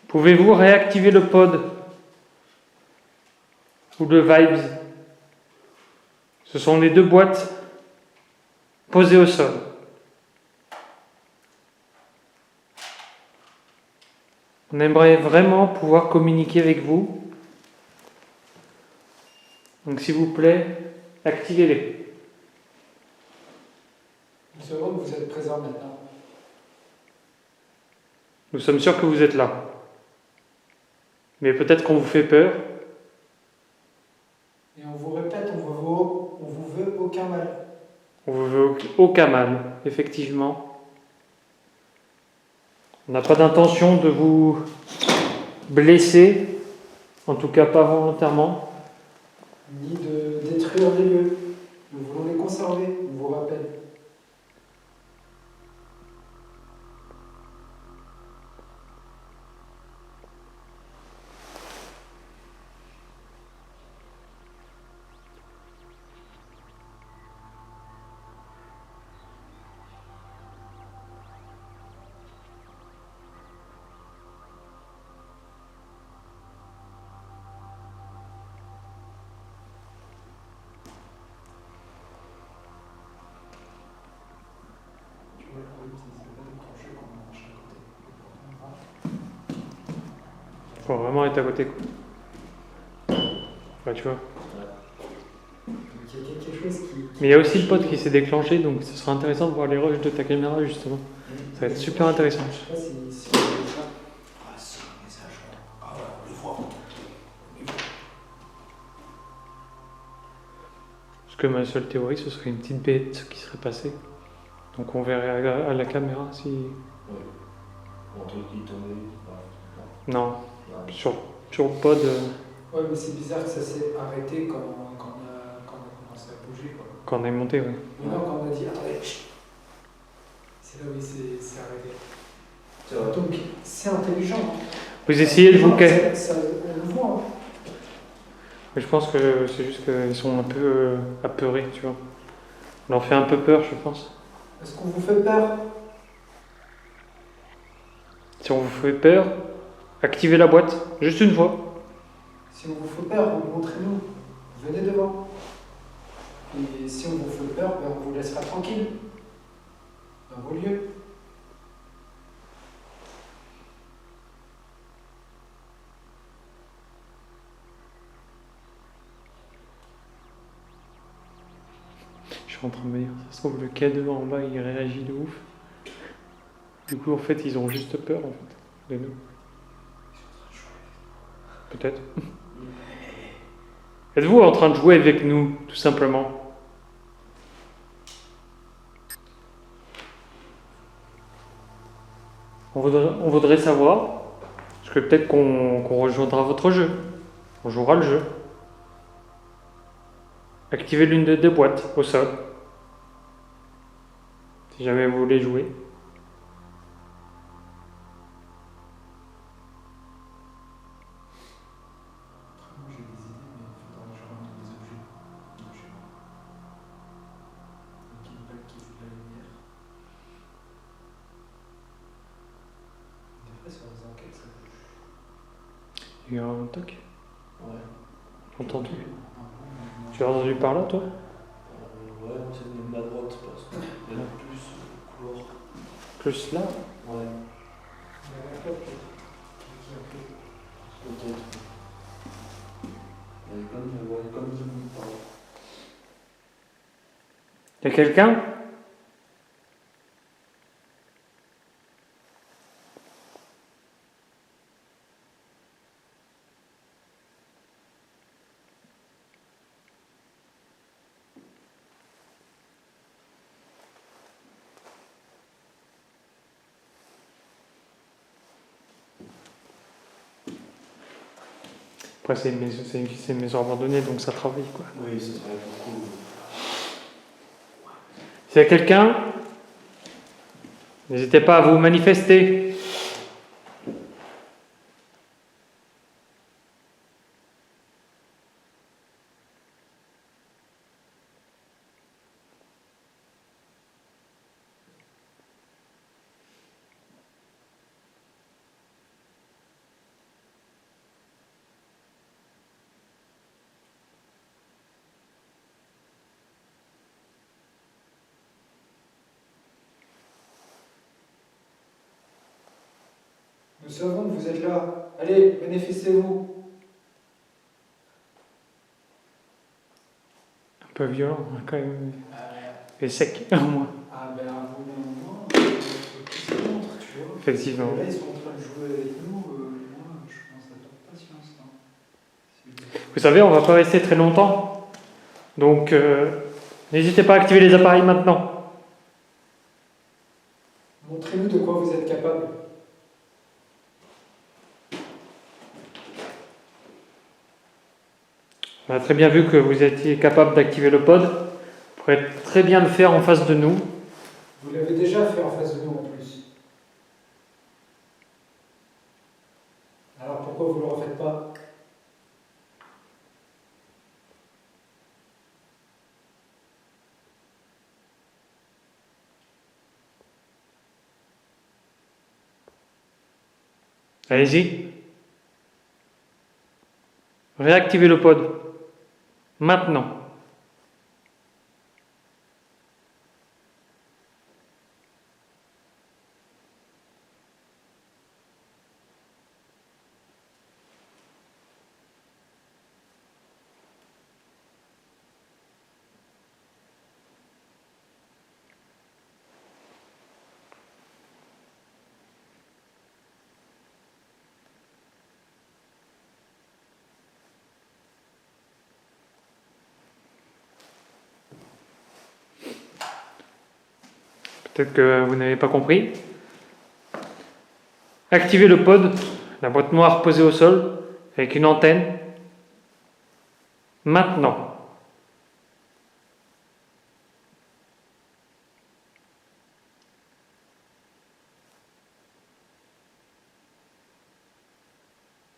A: Pouvez-vous réactiver le pod ou le Vibes? Ce sont les deux boîtes posées au sol. On aimerait vraiment pouvoir communiquer avec vous. Donc s'il vous plaît, activez-les.
C: Nous saurons que vous êtes présent maintenant.
A: Nous sommes sûrs que vous êtes là. Mais peut-être qu'on vous fait peur.
C: Et on vous répète, on vous veut aucun mal.
A: On vous veut aucun mal, effectivement. On n'a pas d'intention de vous blesser, en tout cas pas volontairement.
C: Ni de détruire les lieux. Nous voulons les conserver, on vous rappelle.
A: Faut vraiment être à côté, quoi. Ouais, tu vois.
C: Donc il y a quelque chose qui.
A: Mais il y a aussi le pod qui s'est déclenché, donc ce sera intéressant de voir les rushs de ta caméra, justement. Ça va être super intéressant.
C: Je sais pas si on fait ça.
B: Ah, c'est un message. Ah ouais, on le voit.
A: Parce que ma seule théorie, ce serait une petite bête qui serait passée. Donc on verrait à la caméra si...
B: Ouais. Un truc qui tombait.
A: Non,
B: Non.
A: sur le pod,
C: Ouais, mais c'est bizarre que ça s'est arrêté quand on a commencé à bouger, quoi.
A: quand on est monté, ouais.
C: Mais non, quand on a dit attendez, chut, c'est là où il s'est arrêté.
B: C'est vrai.
C: Donc c'est intelligent. Hein.
A: Vous essayez de vous caler.
C: On le voit. Hein.
A: Mais je pense que c'est juste qu'ils sont un peu apeurés, tu vois. On leur fait un peu peur, je pense.
C: Est-ce qu'on vous fait peur?
A: Si on vous fait peur, activez la boîte, juste une fois.
C: Si on vous fait peur, montrez-nous. Venez devant. Et si on vous fait peur, ben on vous laissera tranquille. Dans vos lieux.
A: Je suis en train de me dire, ça se trouve, le K2 en bas, il réagit de ouf. Du coup, en fait, ils ont juste peur, en fait, de nous. Peut-être. Êtes-vous en train de jouer avec nous, tout simplement? On voudrait savoir, parce que peut-être qu'on rejoindra votre jeu. On jouera le jeu. Activez l'une des deux boîtes au sol. Si jamais vous voulez jouer.
C: Après, moi j'ai des idées, mais il faudra que je rentre des objets. Donc, je sais pas. Donc, une balle qui fait de la lumière. Des fois, sur les enquêtes, ça bouge.
A: Il y a un toc.
B: Ouais.
A: Entendu.
C: Ah bon,
A: Tu as entendu par là, toi?
B: Ouais, c'est venu de ma droite parce qu'il y a plus couloir.
A: Plus là?
B: Ouais,
C: il y a la clope qui a fait.
B: peut-être. Il y a comme du bruit par là.
A: Il y a quelqu'un? Après, c'est une maison abandonnée, donc ça travaille, quoi.
B: Oui, ça serait beaucoup.
A: S'il y a quelqu'un, n'hésitez pas à vous manifester.
C: Nous savons que vous êtes là. Allez, manifestez-vous.
A: Un peu violent, hein, quand même. Et sec, au moins.
C: Ah ben, à vous, moment, qui se montre, tu vois.
A: Effectivement.
C: Là, ils sont en train de jouer avec nous. Moi, je commence à perdre patience. Hein.
A: Vous savez, on va pas rester très longtemps. Donc, n'hésitez pas à activer les appareils maintenant.
C: Montrez-nous de quoi vous êtes capable.
A: On a très bien vu que vous étiez capable d'activer le pod. Vous pourrez très bien le faire en face de nous.
C: Vous l'avez déjà fait en face de nous en plus. Alors pourquoi vous ne le refaites pas?
A: Allez-y. Réactivez le pod. Maintenant. Peut-être que vous n'avez pas compris. Activez le pod, la boîte noire posée au sol, avec une antenne. Maintenant.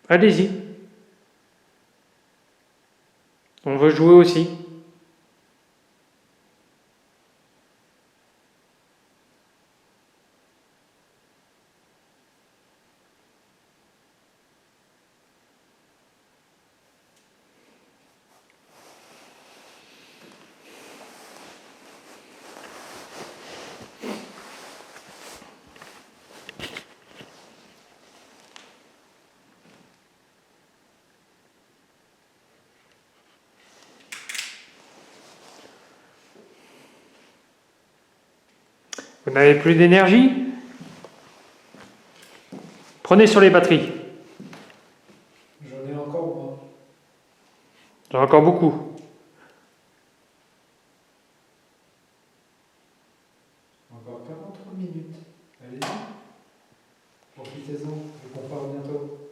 A: Allez-y. On veut jouer aussi. Vous n'avez plus d'énergie? Prenez sur les batteries.
C: J'en ai encore moi.
A: J'en ai encore beaucoup.
C: Encore 43 minutes. Allez-y. Profitez-en, je compare bientôt.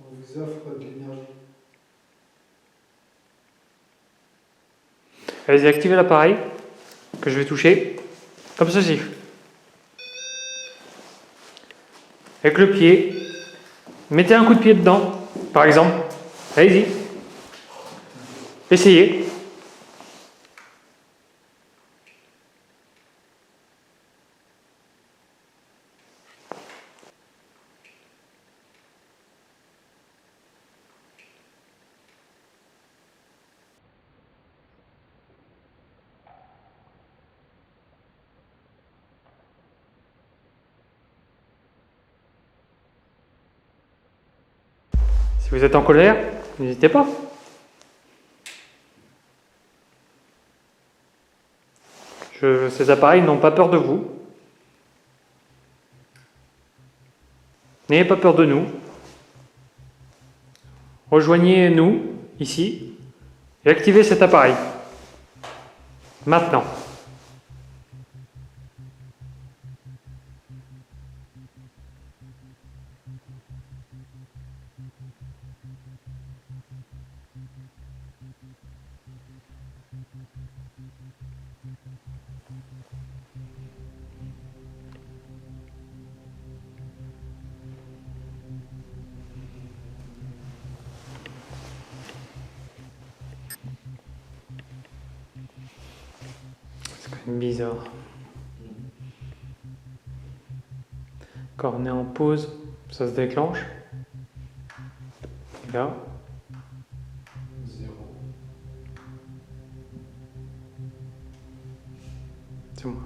C: On vous offre de l'énergie.
A: Allez-y, activez l'appareil que je vais toucher. Comme ceci. Avec le pied. Mettez un coup de pied dedans, par exemple. Allez-y. Essayez. Si vous êtes en colère, n'hésitez pas. Ces appareils n'ont pas peur de vous. N'ayez pas peur de nous. Rejoignez-nous ici et activez cet appareil. Maintenant. C'est quand même bizarre. Quand on est en pause, ça se déclenche. Et là,
C: 0.
A: c'est moi.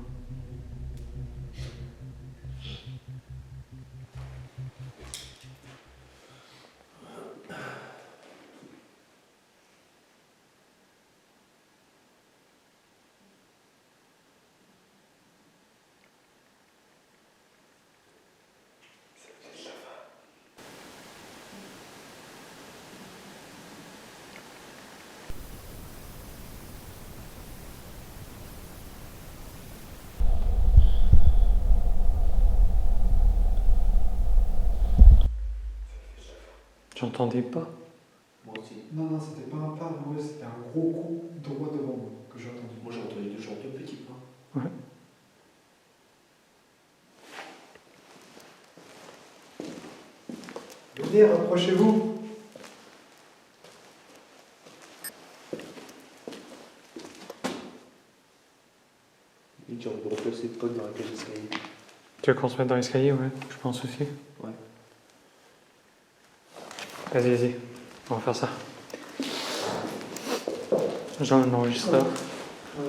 A: J'entendais pas.
B: Moi aussi.
C: Non, c'était pas un pas, moi, c'était un gros coup droit devant moi que j'ai entendu.
B: Moi j'ai entendu deux petits pas.
A: Ouais.
C: Venez, rapprochez-vous.
B: Et j'ai envie de replacer le pod dans la cage d'escalier.
A: Tu veux qu'on se mette dans l'escalier? Ouais, je pense aussi.
B: Ouais.
A: Vas-y. On va faire ça. J'ai un enregistreur.
C: Ouais.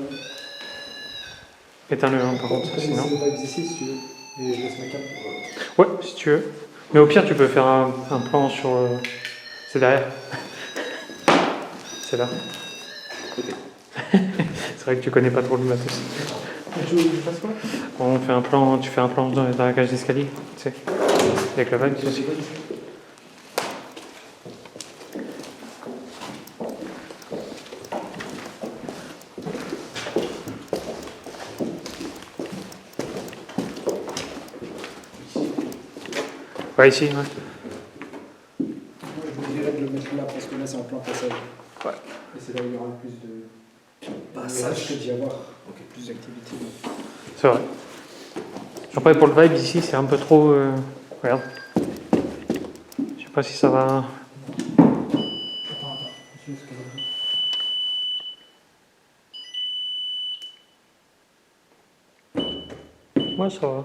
A: Éteins-le par contre, sinon.
C: C'est pas ici si tu veux. Et je laisse ma carte.
A: Ouais, si tu veux. Mais au pire, tu peux faire un plan sur. C'est derrière. C'est là. C'est vrai que tu connais pas trop le matos.
C: Je fasse quoi?
A: On fait un plan, tu fais un plan dans la cage d'escalier, tu sais. Avec la vague, tu sais. Ouais, ici, ouais.
C: Moi, je vous dirais de le mettre là parce que là, c'est en plein passage.
A: Ouais.
C: Et c'est là où il y aura le plus de
B: Passage.
C: que d'y avoir. Plus d'activité.
A: C'est vrai. Après, pour le vibe, ici, c'est un peu trop... Regarde. Je sais pas si ça va...
C: Attends. Juste que-
A: Ouais, ça va.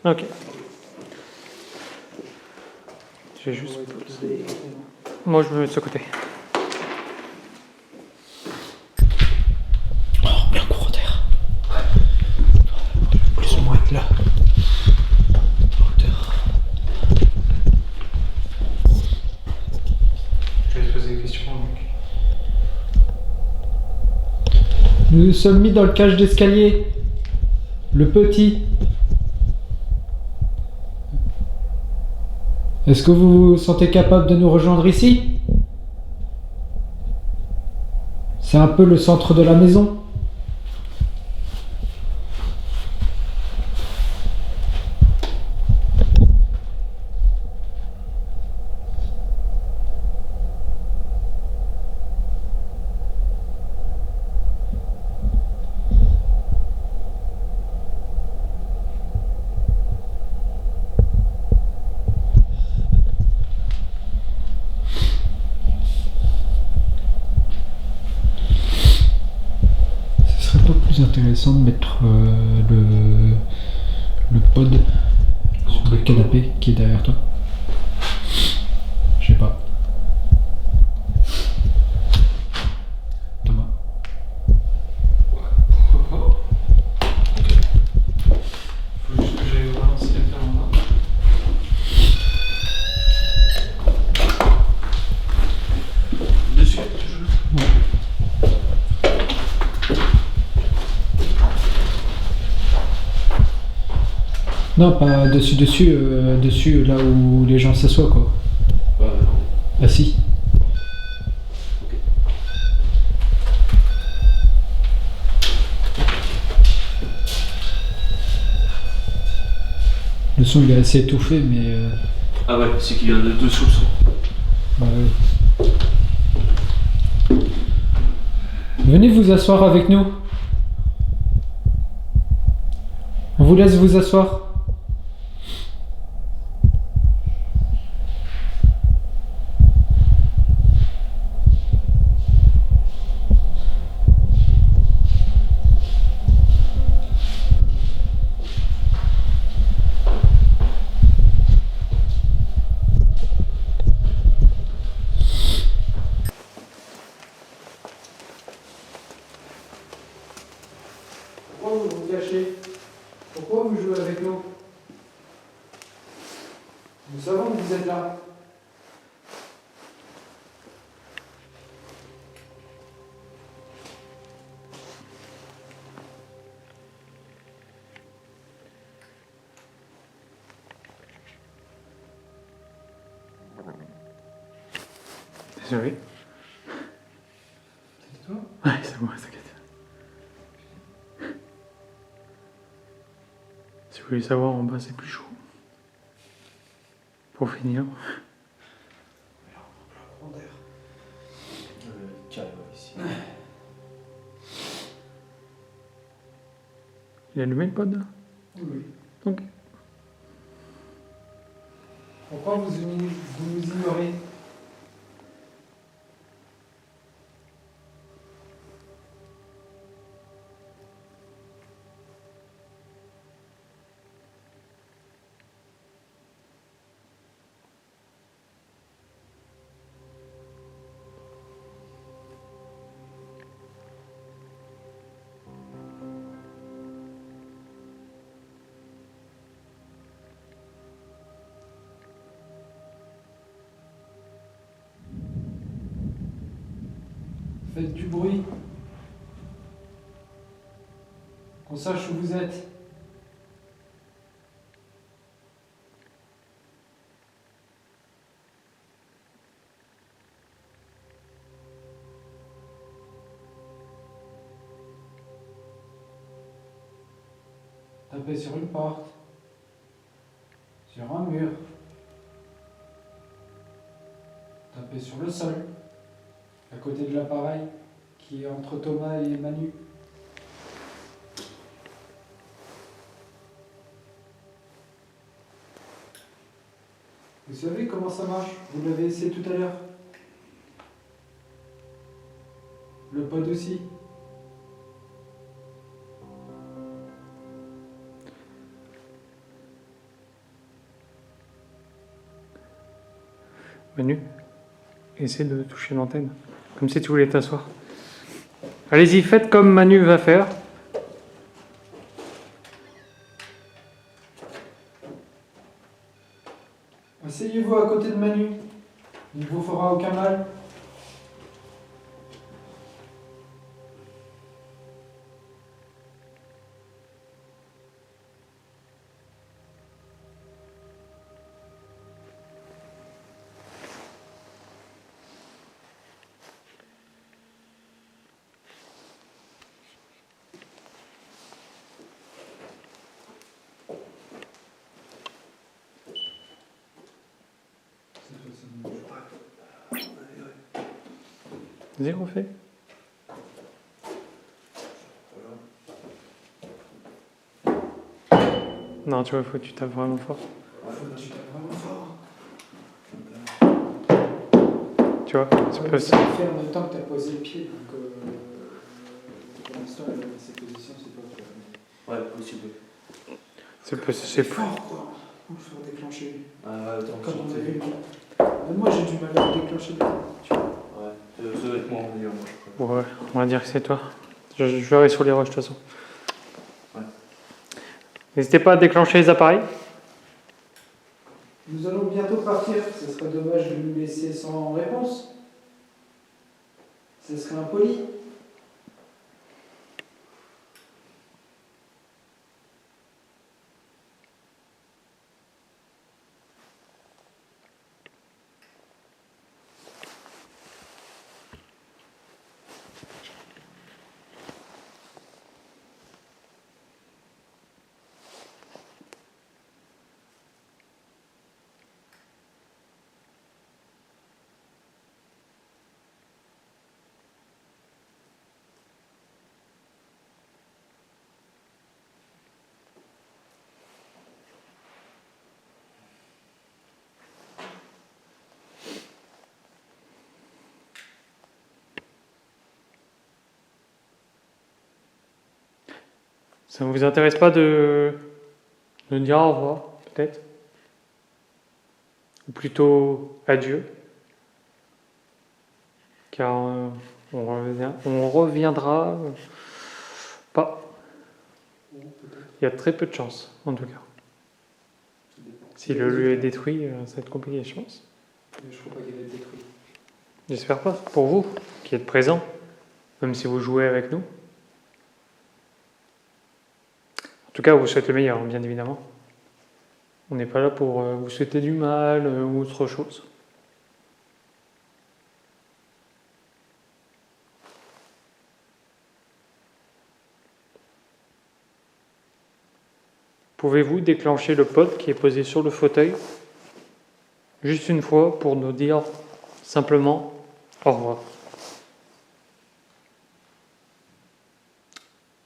A: Ok. J'ai juste... Moi, je me mets de ce côté.
B: Oh, bien court d'air. Plus ou moins être là. Hauteur.
A: Je vais te poser des questions, donc.
C: Nous nous sommes mis dans le cage d'escalier. Le petit. Est-ce que vous vous sentez capable de nous rejoindre ici? C'est un peu le centre de la maison. Ce serait pas plus intéressant de mettre le pod sur le canapé qui est derrière toi? Je sais pas. Thomas.
A: Faut juste que j'aille voir si quelqu'un en a.
B: Dessus.
C: Non, pas dessus là où les gens s'assoient quoi. Assis. Le son il est assez étouffé mais
B: Ah ouais, c'est qu'il y a de dessous le son.
C: bah, venez vous asseoir avec nous. On vous laisse vous asseoir. Pourquoi vous vous cachez? Pourquoi vous jouez avec nous? Nous savons que vous êtes là.
A: Désolé.
C: C'est toi?
A: Ouais, c'est moi, t'inquiète. Si vous voulez savoir, en bas, c'est plus chaud. Pour finir.
B: Calme ici.
A: Il a allumé le pod là?
C: Oui.
A: Ok.
C: Pourquoi vous nous ignorez? Faites du bruit. Qu'on sache où vous êtes. Tapez sur une porte. Sur un mur. Tapez sur le sol. À côté de l'appareil qui est entre Thomas et Manu. Vous savez comment ça marche? Vous l'avez essayé tout à l'heure. Le pod aussi.
A: Manu, essaie de toucher l'antenne, comme si tu voulais t'asseoir. Allez-y, faites comme Manu va faire.
C: Asseyez-vous à côté de Manu. Il ne vous fera aucun mal.
A: Vas-y, refais. Non, tu vois, faut que tu tapes vraiment fort.
C: Tu tapes vraiment fort.
A: Tu vois, tu peux...
C: Ça fait en même temps que tu as posé le pied. Donc, pour l'instant, cette position, c'est pas toi.
B: Ouais, possible.
A: C'est
C: fort, quoi. Il faut déclencher.
B: Ah, attends,
C: Comme on a vu. Même moi, j'ai du mal à le déclencher. Tu vois.
B: Ouais, ça doit être moi, on va dire.
A: Ouais, on va dire que c'est toi. Je verrai sur les rushs de toute façon.
B: Ouais.
A: N'hésitez pas à déclencher les appareils.
C: Nous allons bientôt partir. Ce serait dommage de nous laisser sans réponse. Ce serait impoli.
A: Ça ne vous intéresse pas de dire au revoir, peut-être? Ou plutôt adieu? Car on reviendra pas. Il y a très peu de chance, en tout cas. Si le lieu est détruit, ça va être compliqué, je pense.
C: Je crois pas qu'il va être détruit.
A: J'espère pas, pour vous, qui êtes présents, même si vous jouez avec nous. En tout cas, on vous souhaite le meilleur, bien évidemment. On n'est pas là pour vous souhaiter du mal ou autre chose. Pouvez-vous déclencher le pod qui est posé sur le fauteuil juste une fois pour nous dire simplement au revoir?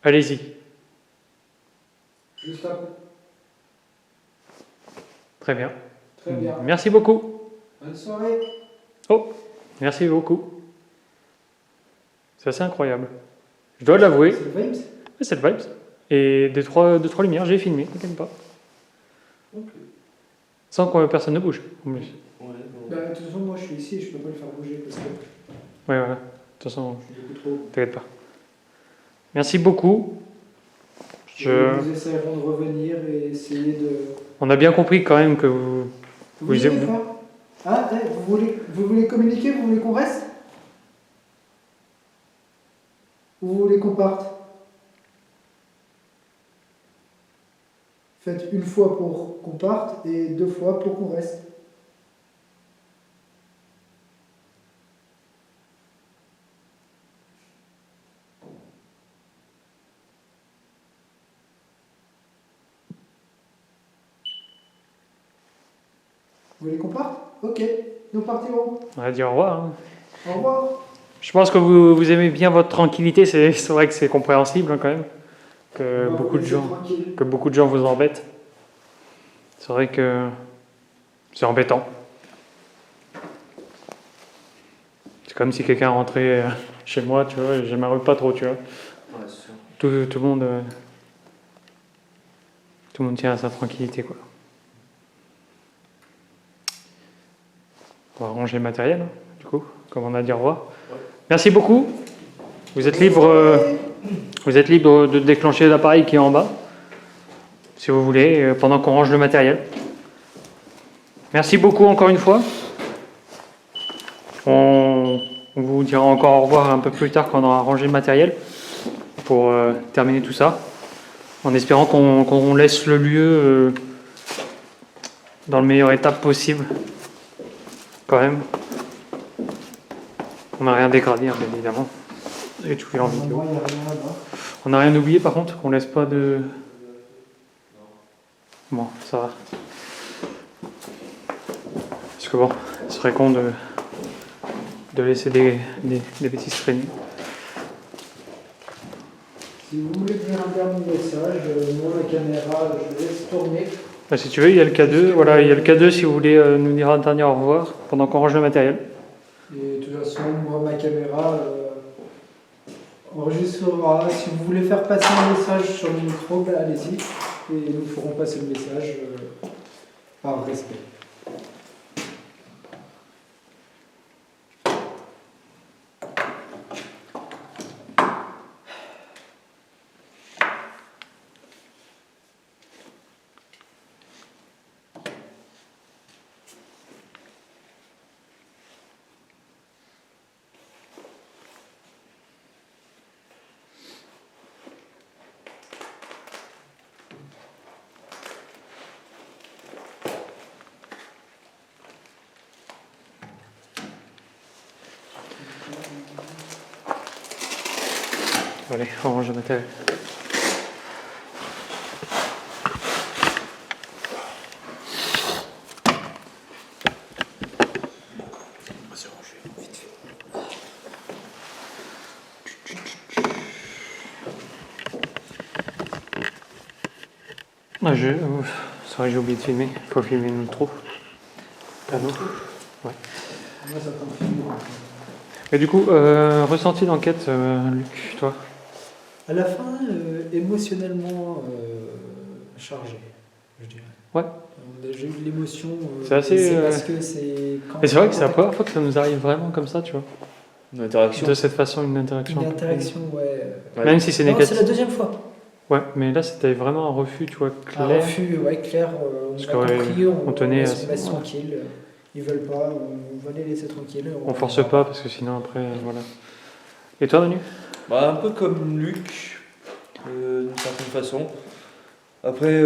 A: Allez-y.
C: Juste là.
A: Très bien.
C: Très bien.
A: Merci beaucoup.
C: Bonne soirée.
A: Oh, merci beaucoup. C'est assez incroyable. Je dois l'avouer.
C: C'est le Vibes?
A: Ouais, c'est le Vibes. Et deux, trois lumières, j'ai filmé, t'inquiète pas.
B: Ok.
A: Sans que personne ne bouge, en plus.
B: Ouais, bon.
C: Bah, de toute façon, moi, je suis ici et je peux pas le faire bouger parce que
A: Ouais, voilà. De toute façon,
C: je suis beaucoup trop.
A: t'inquiète pas. Merci beaucoup.
C: Nous essaierons de revenir et essayer de.
A: On a bien compris quand même que vous...
C: Vous
A: Vous
C: voulez
A: aimez-
C: faire Ah, vous voulez communiquer? Vous voulez qu'on reste? Ou vous voulez qu'on parte? Faites une fois pour qu'on parte et 2 fois pour qu'on reste. Vous voulez qu'on parte? Ok, nous partirons.
A: On va dire au revoir. Hein.
C: Au revoir.
A: Je pense que vous aimez bien votre tranquillité, c'est vrai que c'est compréhensible hein, quand même, que
C: On va
A: beaucoup,
C: vous
A: de
C: laisser
A: gens,
C: tranquille.
A: que beaucoup de gens vous embêtent. C'est vrai que c'est embêtant. C'est comme si quelqu'un rentrait chez moi, tu vois, et j'aimerais pas trop, tu vois.
B: Ouais, c'est sûr.
A: Tout le monde, tout le monde tient à sa tranquillité, quoi. On va ranger le matériel, hein, du coup, comme on a dit au revoir.
B: Ouais.
A: Merci beaucoup. Vous êtes libre de déclencher l'appareil qui est en bas, si vous voulez, pendant qu'on range le matériel. Merci beaucoup encore une fois. On vous dira encore au revoir un peu plus tard quand on aura rangé le matériel pour terminer tout ça, en espérant qu'on laisse le lieu dans le meilleur état possible. Quand même. On n'a rien dégradé, hein, bien évidemment. Et tout est en vidéo.
C: Normalement, il n'y a rien là-bas.
A: On n'a rien oublié par contre, qu'on laisse pas de... Bon, ça va. Parce que bon, ce serait con de laisser des bêtises traîner.
C: Si vous voulez faire un dernier message, moi la caméra, je laisse tourner.
A: Bah, si tu veux, il y a le K2. Voilà, il y a le K2 si vous voulez nous dire un dernier au revoir pendant qu'on range le matériel.
C: Et de toute façon, moi ma caméra enregistrera. Si vous voulez faire passer un message sur le micro, bah, allez-y. Et nous ferons passer le message par respect.
A: Allez, on range le matériel. Ah, c'est vrai que j'ai oublié de filmer. Il faut filmer nous trop. À nous. Ouais.
C: Moi ça t'en filme.
A: Et du coup, ressenti d'enquête, Luc, toi?
C: À la fin, émotionnellement chargé, je dirais.
A: Ouais.
C: J'ai eu de l'émotion.
A: C'est assez,
C: parce que c'est.
A: Mais c'est vrai que c'est la première fois que ça nous arrive vraiment comme ça, tu vois.
B: Une interaction.
A: De cette façon, une interaction.
C: Une interaction, ouais.
B: Ouais.
A: Même si c'est
C: Non,
A: négatif.
C: c'est la deuxième fois.
A: Ouais, mais là c'était vraiment un refus, tu vois,
C: Un
A: clair.
C: refus, ouais, clair. On
A: Parce
C: a
A: que, ouais,
C: compris,
A: on tenait à
C: laisse,
A: ça.
C: on laisse tranquille. Ils veulent pas, on va les laisser tranquilles.
A: On force pas parce que sinon après, voilà. Et toi, Manu?
B: Bah, un peu comme Luc, d'une certaine façon. Après,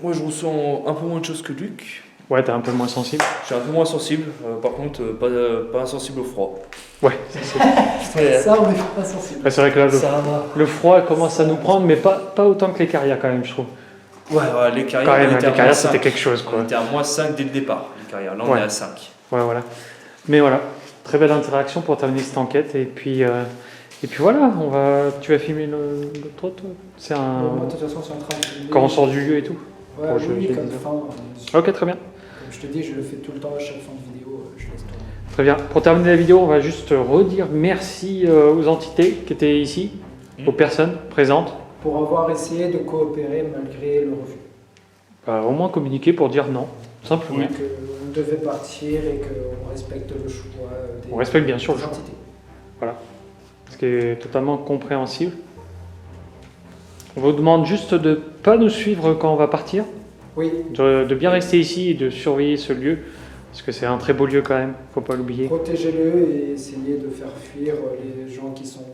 B: moi je ressens un peu moins de choses que Luc.
A: Ouais, t'es un peu moins sensible.
B: Je suis un peu moins sensible, par contre, pas insensible au froid.
A: Ouais,
C: Ça, on n'est pas sensible.
A: c'est vrai que là,
B: Ça va.
A: le froid commence à nous prendre, mais pas autant que les carrières quand même, je trouve.
B: Ouais, les carrières,
A: Quand même,
B: on était
A: les
B: à
A: carrières
B: moins
A: c'était
B: 5.
A: quelque chose,
B: On
A: quoi.
B: était à moins 5 dès le départ, les carrières. Là, on
A: Ouais.
B: est à 5.
A: Ouais, voilà. Mais voilà, très belle interaction pour terminer cette enquête. Et puis voilà, tu vas filmer le toi. C'est un.
C: Moi, de toute façon, c'est en train de filmer.
A: Quand on sort du lieu et tout.
C: Ouais,
A: Bon, je
C: oui,
A: l'ai
C: comme
A: dit.
C: fin.
A: Ok, très bien.
C: Comme je te dis, je le fais tout le temps à chaque fin de vidéo, je laisse tourner.
A: Très bien. Pour terminer la vidéo, on va juste redire merci aux entités qui étaient ici, aux personnes présentes.
C: Pour avoir essayé de coopérer malgré le refus.
A: Au moins communiquer pour dire non, simplement.
C: Et qu'on devait partir et qu'on respecte le choix des
A: On respecte bien sûr le
C: des
A: choix.
C: entités.
A: Ce qui est totalement compréhensible. On vous demande juste de ne pas nous suivre quand on va partir,
C: Oui,
A: de bien rester ici et de surveiller ce lieu, parce que c'est un très beau lieu quand même, faut pas l'oublier.
C: protégez-le et essayez de faire fuir les gens qui sont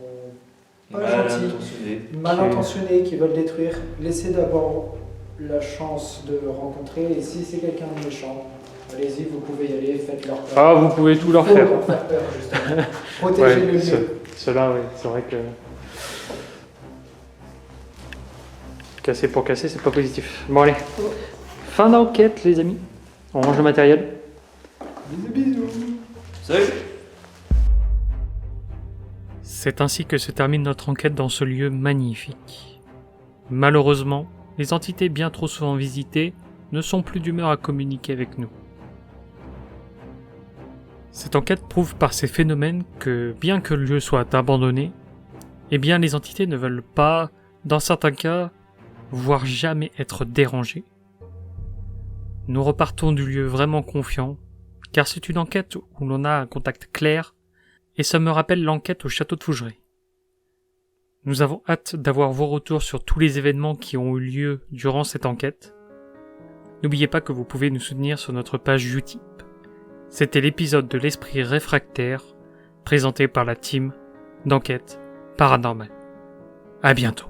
C: pas gentils,
B: intentionné.
C: mal intentionnés, qui veulent détruire. Laissez d'abord la chance de le rencontrer et si c'est quelqu'un de méchant, allez-y, vous pouvez y aller, faites leur peur.
A: Ah, vous pouvez tout leur
C: Faut
A: faire.
C: leur faire peur, justement. Protégez
A: Ouais,
C: le lieu.
A: Cela, oui, c'est vrai que casser pour casser, c'est pas positif. Bon allez, fin d'enquête les amis. On range le matériel.
C: Bisous.
B: Salut.
A: C'est ainsi que se termine notre enquête dans ce lieu magnifique. Malheureusement, les entités bien trop souvent visitées ne sont plus d'humeur à communiquer avec nous. Cette enquête prouve par ces phénomènes que, bien que le lieu soit abandonné, eh bien les entités ne veulent pas, dans certains cas, voire jamais être dérangées. Nous repartons du lieu vraiment confiants, car c'est une enquête où l'on a un contact clair, et ça me rappelle l'enquête au château de Fougeray. Nous avons hâte d'avoir vos retours sur tous les événements qui ont eu lieu durant cette enquête. N'oubliez pas que vous pouvez nous soutenir sur notre page Utip. C'était l'épisode de l'Esprit réfractaire, présenté par la team d'enquête paranormale. À bientôt.